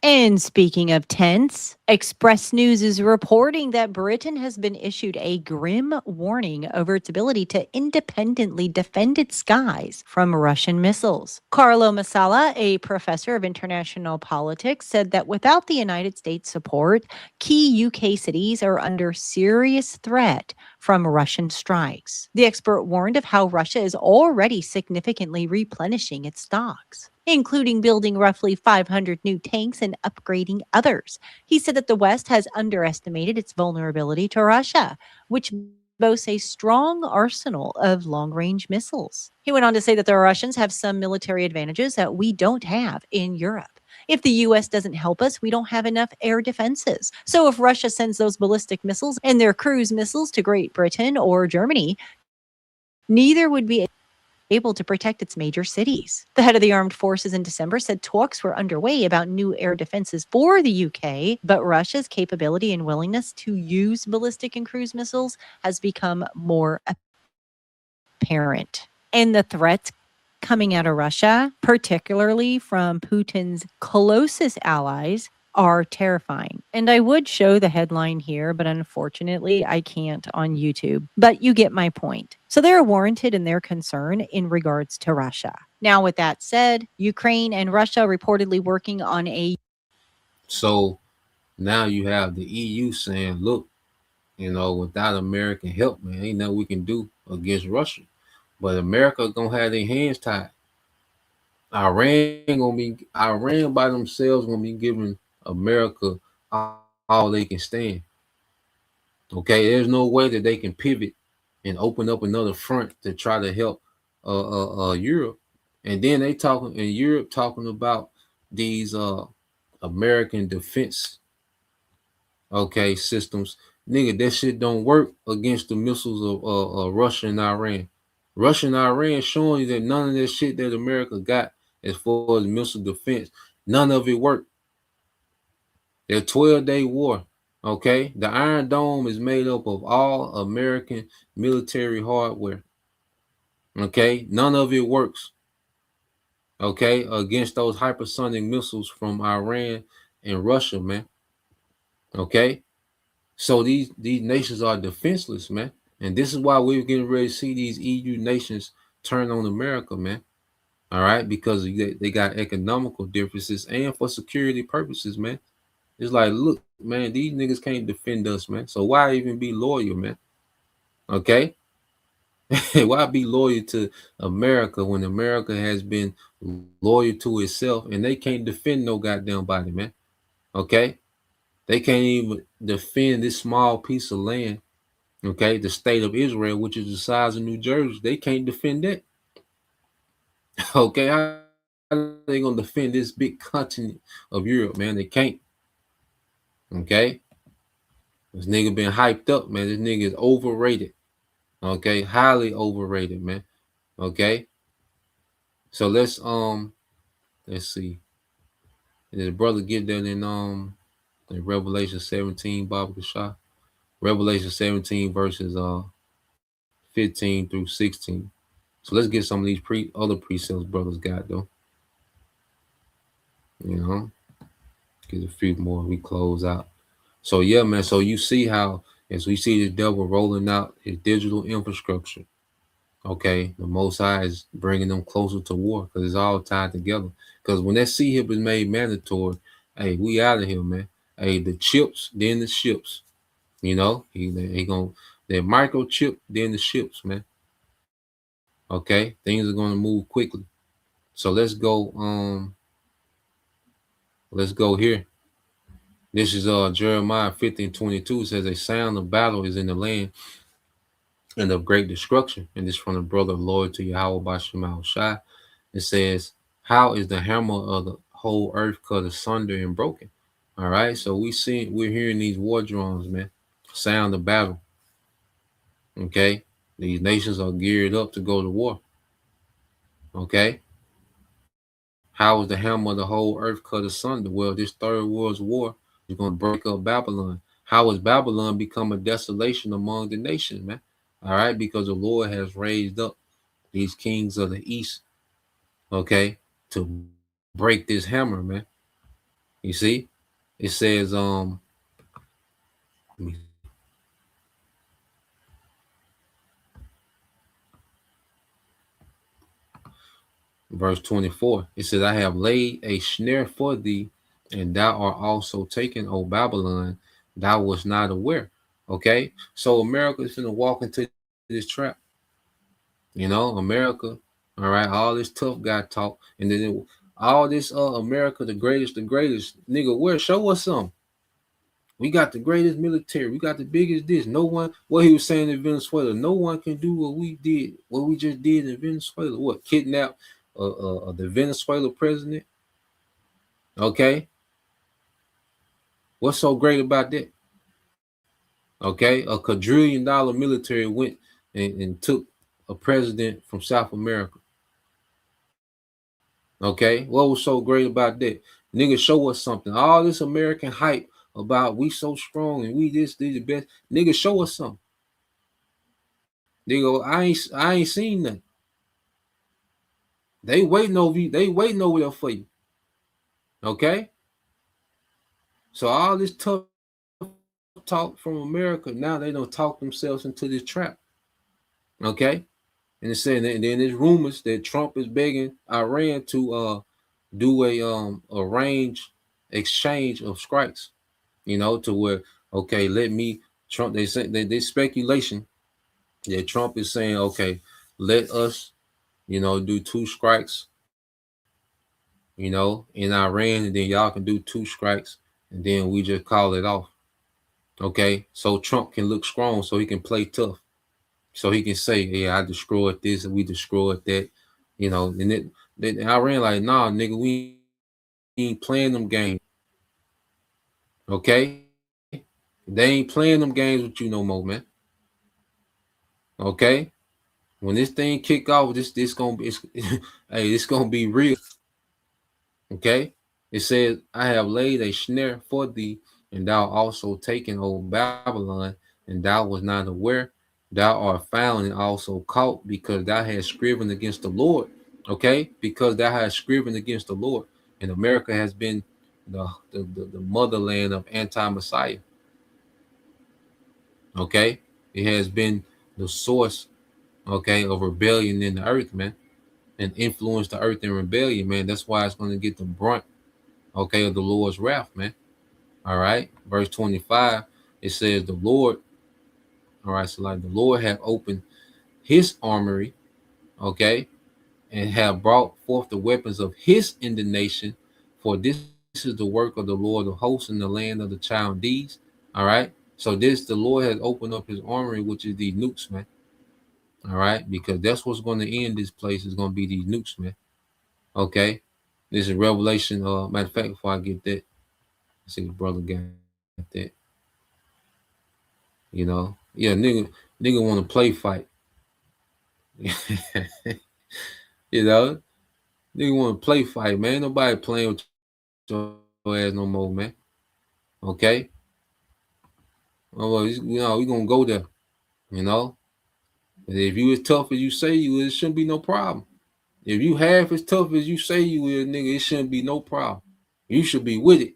And speaking of tense, Express News is reporting that Britain has been issued a grim warning over its ability to independently defend its skies from Russian missiles. Carlo Masala, a professor of international politics, said that without the United States support, key UK cities are under serious threat from Russian strikes. The expert warned of how Russia is already significantly replenishing its stocks, including building roughly 500 new tanks and upgrading others. He said that the West has underestimated its vulnerability to Russia, which boasts a strong arsenal of long range missiles. He went on to say that the Russians have some military advantages that we don't have in Europe. If the US doesn't help us, we don't have enough air defenses. So if Russia sends those ballistic missiles and their cruise missiles to Great Britain or Germany, neither would be able to protect its major cities. The head of the armed forces in December said talks were underway about new air defenses for the UK, but Russia's capability and willingness to use ballistic and cruise missiles has become more apparent. And the threats coming out of Russia, particularly from Putin's closest allies, are terrifying. And I would show the headline here, but unfortunately I can't on YouTube. But you get my point. So they're warranted in their concern in regards to Russia. Now, with that said, Ukraine and Russia reportedly working on a... So now you have the EU saying, look, without American help, man, ain't nothing we can do against Russia. But America gonna have their hands tied. Iran by themselves gonna be giving America all they can stand. Okay, there's no way that they can pivot and open up another front to try to help Europe. And then they talking in Europe talking about these American defense systems. Nigga, that shit don't work against the missiles of Russia and Iran. Russia and Iran showing you that none of that shit that America got as far as missile defense, none of it worked. Their 12-day war, okay? The Iron Dome is made up of all American military hardware, okay? None of it works, okay, against those hypersonic missiles from Iran and Russia, man, okay? So these nations are defenseless, man. And this is why we're getting ready to see these EU nations turn on America, man. All right, because they got economical differences and for security purposes, man. It's like, look, man, these niggas can't defend us, man. So why even be loyal, man? Okay? Why be loyal to America when America has been loyal to itself and they can't defend no goddamn body, man? Okay? They can't even defend this small piece of land, okay? The state of Israel, which is the size of New Jersey. They can't defend that. Okay? How are they going to defend this big continent of Europe, man? They can't. Okay? This nigga been hyped up, man. This nigga is overrated. Okay? Highly overrated, man. Okay? So let's see. Did the brother get that in Revelation 17, Baba Shah? Revelation 17 verses 15 through 16. So let's get some of these other precepts brothers got though. Get a few more. We close out. So yeah, man. So you see how as we see the devil rolling out his digital infrastructure, okay, the Most High is bringing them closer to war because it's all tied together. Because when that CHIP is made mandatory, hey, we out of here, man. Hey, the chips, then the ships. He gonna that microchip, then the ships, man. Okay, things are gonna move quickly. So let's go. Let's go here. This is Jeremiah 15:22. It says a sound of battle is in the land and of great destruction. And this from the brother Lord to Yahweh Bashim Shai. It says, how is the hammer of the whole earth cut asunder and broken? All right. So we're hearing these war drums, man. Sound of battle. Okay. These nations are geared up to go to war. Okay. How is the hammer of the whole earth cut asunder? Well, this third world's war is going to break up Babylon. How has Babylon become a desolation among the nations, man? All right, because the Lord has raised up these kings of the east, okay, to break this hammer, man. You see, it says, verse 24, it says, I have laid a snare for thee, and thou art also taken, O Babylon, thou was not aware. Okay, so America is going to walk into this trap. America, all right, all this tough guy talk, and then all this America, the greatest, nigga, show us some. We got the greatest military. We got the biggest this. No one, what he was saying in Venezuela, no one can do what we did, what we just did in Venezuela. What, kidnap the Venezuela president? Okay. What's so great about that? Okay. A quadrillion-dollar military went and took a president from South America. Okay. What was so great about that? Nigga, show us something. All this American hype about we so strong and we this the best. Nigga, show us something. They go, I ain't seen nothing. They waiting over you. They waiting over there for you. Okay. So all this tough talk from America, now they don't talk themselves into this trap. Okay. And it's saying that, and then there's rumors that Trump is begging Iran to do a arrange exchange of strikes, to where, okay, let me Trump, they say they speculation that Trump is saying, okay, let us, do 2 strikes, in Iran, and then y'all can do 2 strikes, and then we just call it off. Okay, so Trump can look strong, so he can play tough, so he can say, "Yeah, I destroyed this, and we destroyed that," And Iran like, "Nah, nigga, we ain't playing them games." Okay, they ain't playing them games with you no more, man. Okay, when this thing kick off, this gonna be, hey, it's gonna be real. Okay, it says, "I have laid a snare for thee, and thou also taken old Babylon, and thou was not aware. Thou art found and also caught, because thou hast striven against the Lord." Okay, because thou hast striven against the Lord, and America has been the motherland of anti-Messiah. Okay, it has been the source, okay, of rebellion in the earth, man, and influenced the earth in rebellion, man. That's why it's going to get the brunt, okay, of the Lord's wrath, man. All right. Verse 25, it says, the Lord, all right, so like the Lord have opened his armory, okay, and have brought forth the weapons of his indignation, for this is the work of the Lord of hosts in the land of the Chaldees. All right. So the Lord has opened up his armory, which is these nukes, man. All right, because that's what's going to end this place, is going to be these nukes, man. Okay. This is Revelation. Matter of fact, before I get that, I see the brother got that. Yeah, nigga want to play fight. Nigga want to play fight, man. Ain't nobody playing with your ass no more, man. Okay. Oh, we gonna go there. But if you as tough as you say you is, it shouldn't be no problem. If you half as tough as you say you is, nigga, it shouldn't be no problem. You should be with it.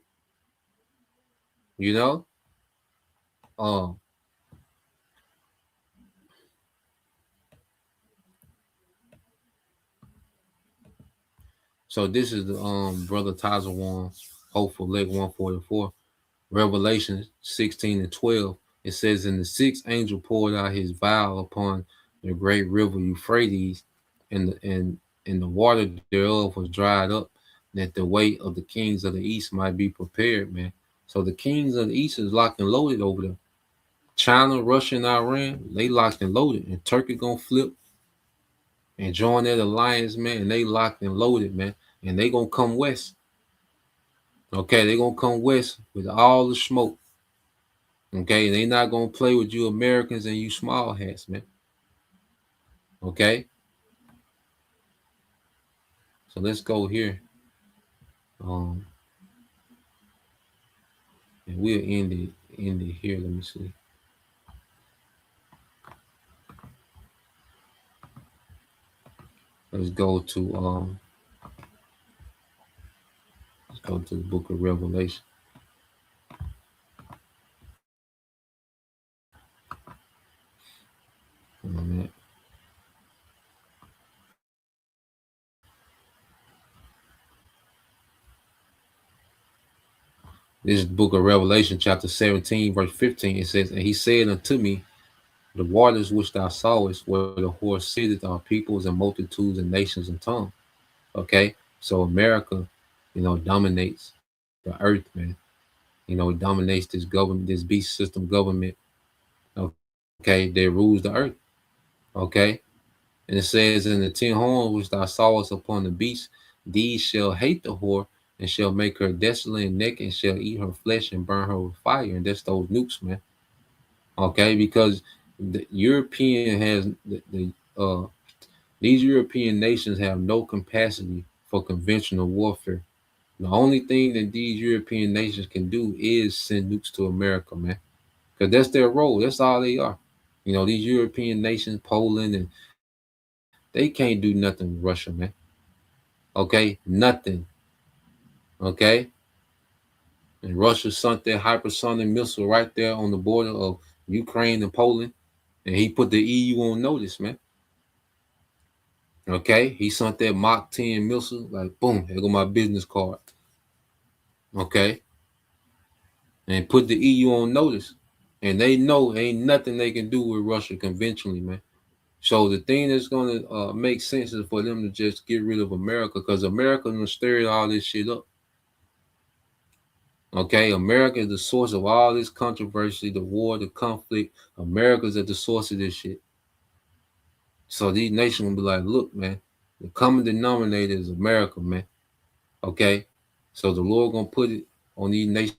So this is the brother Tazawan, Hopeful Leg 144, Revelation 16 and 12. It says, "And the sixth angel poured out his vial upon the great river Euphrates, and the water thereof was dried up, that the way of the kings of the east might be prepared," man. So the kings of the east is locked and loaded over there. China, Russia, and Iran, they locked and loaded, and Turkey gonna flip and join that alliance, man, and they locked and loaded, man, and they gonna come west. Okay, they gonna come west with all the smoke. Okay, they not gonna play with you Americans and you small hats, man. Okay, so let's go here. And we'll end it here. Let me see. Let's go to the book of Revelation. This is the book of Revelation, chapter 17, verse 15. It says, "And he said unto me, the waters which thou sawest, where the horse sitteth, are peoples and multitudes and nations and tongues." Okay, so America, dominates the earth, man. You know, it dominates this government, this beast system government. Okay, that rules the earth. Okay, and it says, in the 10 horns which thou sawest upon the beast, these shall hate the whore, and shall make her desolate and naked, and shall eat her flesh and burn her with fire. And that's those nukes, man. Okay, because the European has these European nations have no capacity for conventional warfare. The only thing that these European nations can do is send nukes to America, man, because that's their role. That's all they are. You know, these European nations, Poland, and they can't do nothing with Russia, man. Okay, nothing. Okay, and Russia sunk their hypersonic missile right there on the border of Ukraine and Poland, and he put the EU on notice, man. Okay, he sent that Mach 10 missile, like boom, here go my business card. Okay, and put the EU on notice, and they know ain't nothing they can do with Russia conventionally, man. So the thing that's gonna make sense is for them to just get rid of America, because America gonna stir all this shit up. Okay, America is the source of all this controversy, the war, the conflict. America's at the source of this shit. So these nations will be like, look, man, the common denominator is America, man. Okay, so the Lord gonna put it on these nations'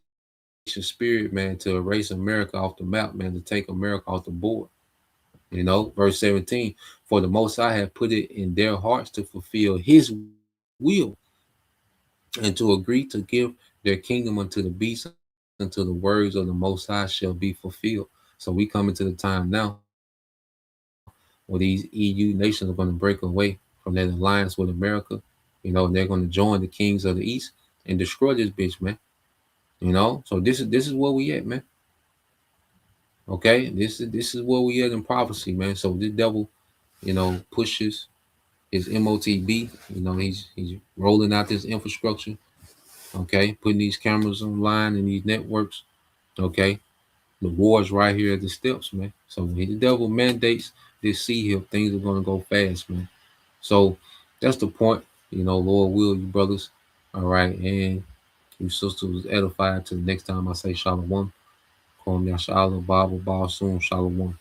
spirit, man, to erase America off the map, man, to take America off the board. You know, verse 17, for the Most High have put it in their hearts to fulfill His will, and to agree to give their kingdom unto the beast, until the words of the Most High shall be fulfilled. So we come into the time now where these EU nations are going to break away from that alliance with America. You know, and they're going to join the kings of the East and destroy this bitch, man. You know, so this is where we at, man. Okay, this is where we at in prophecy, man. So this devil, you know, pushes his MOTB. You know, he's rolling out this infrastructure. Okay, putting these cameras online and these networks. Okay, the war's right here at the steps, man. So when the devil mandates this sea hill, things are gonna go fast, man. So that's the point. You know, Lord will, you brothers. All right, and you sisters edified. Till the next time I say Shalom. Kwam Yashala Bible Ball soon. Shalom.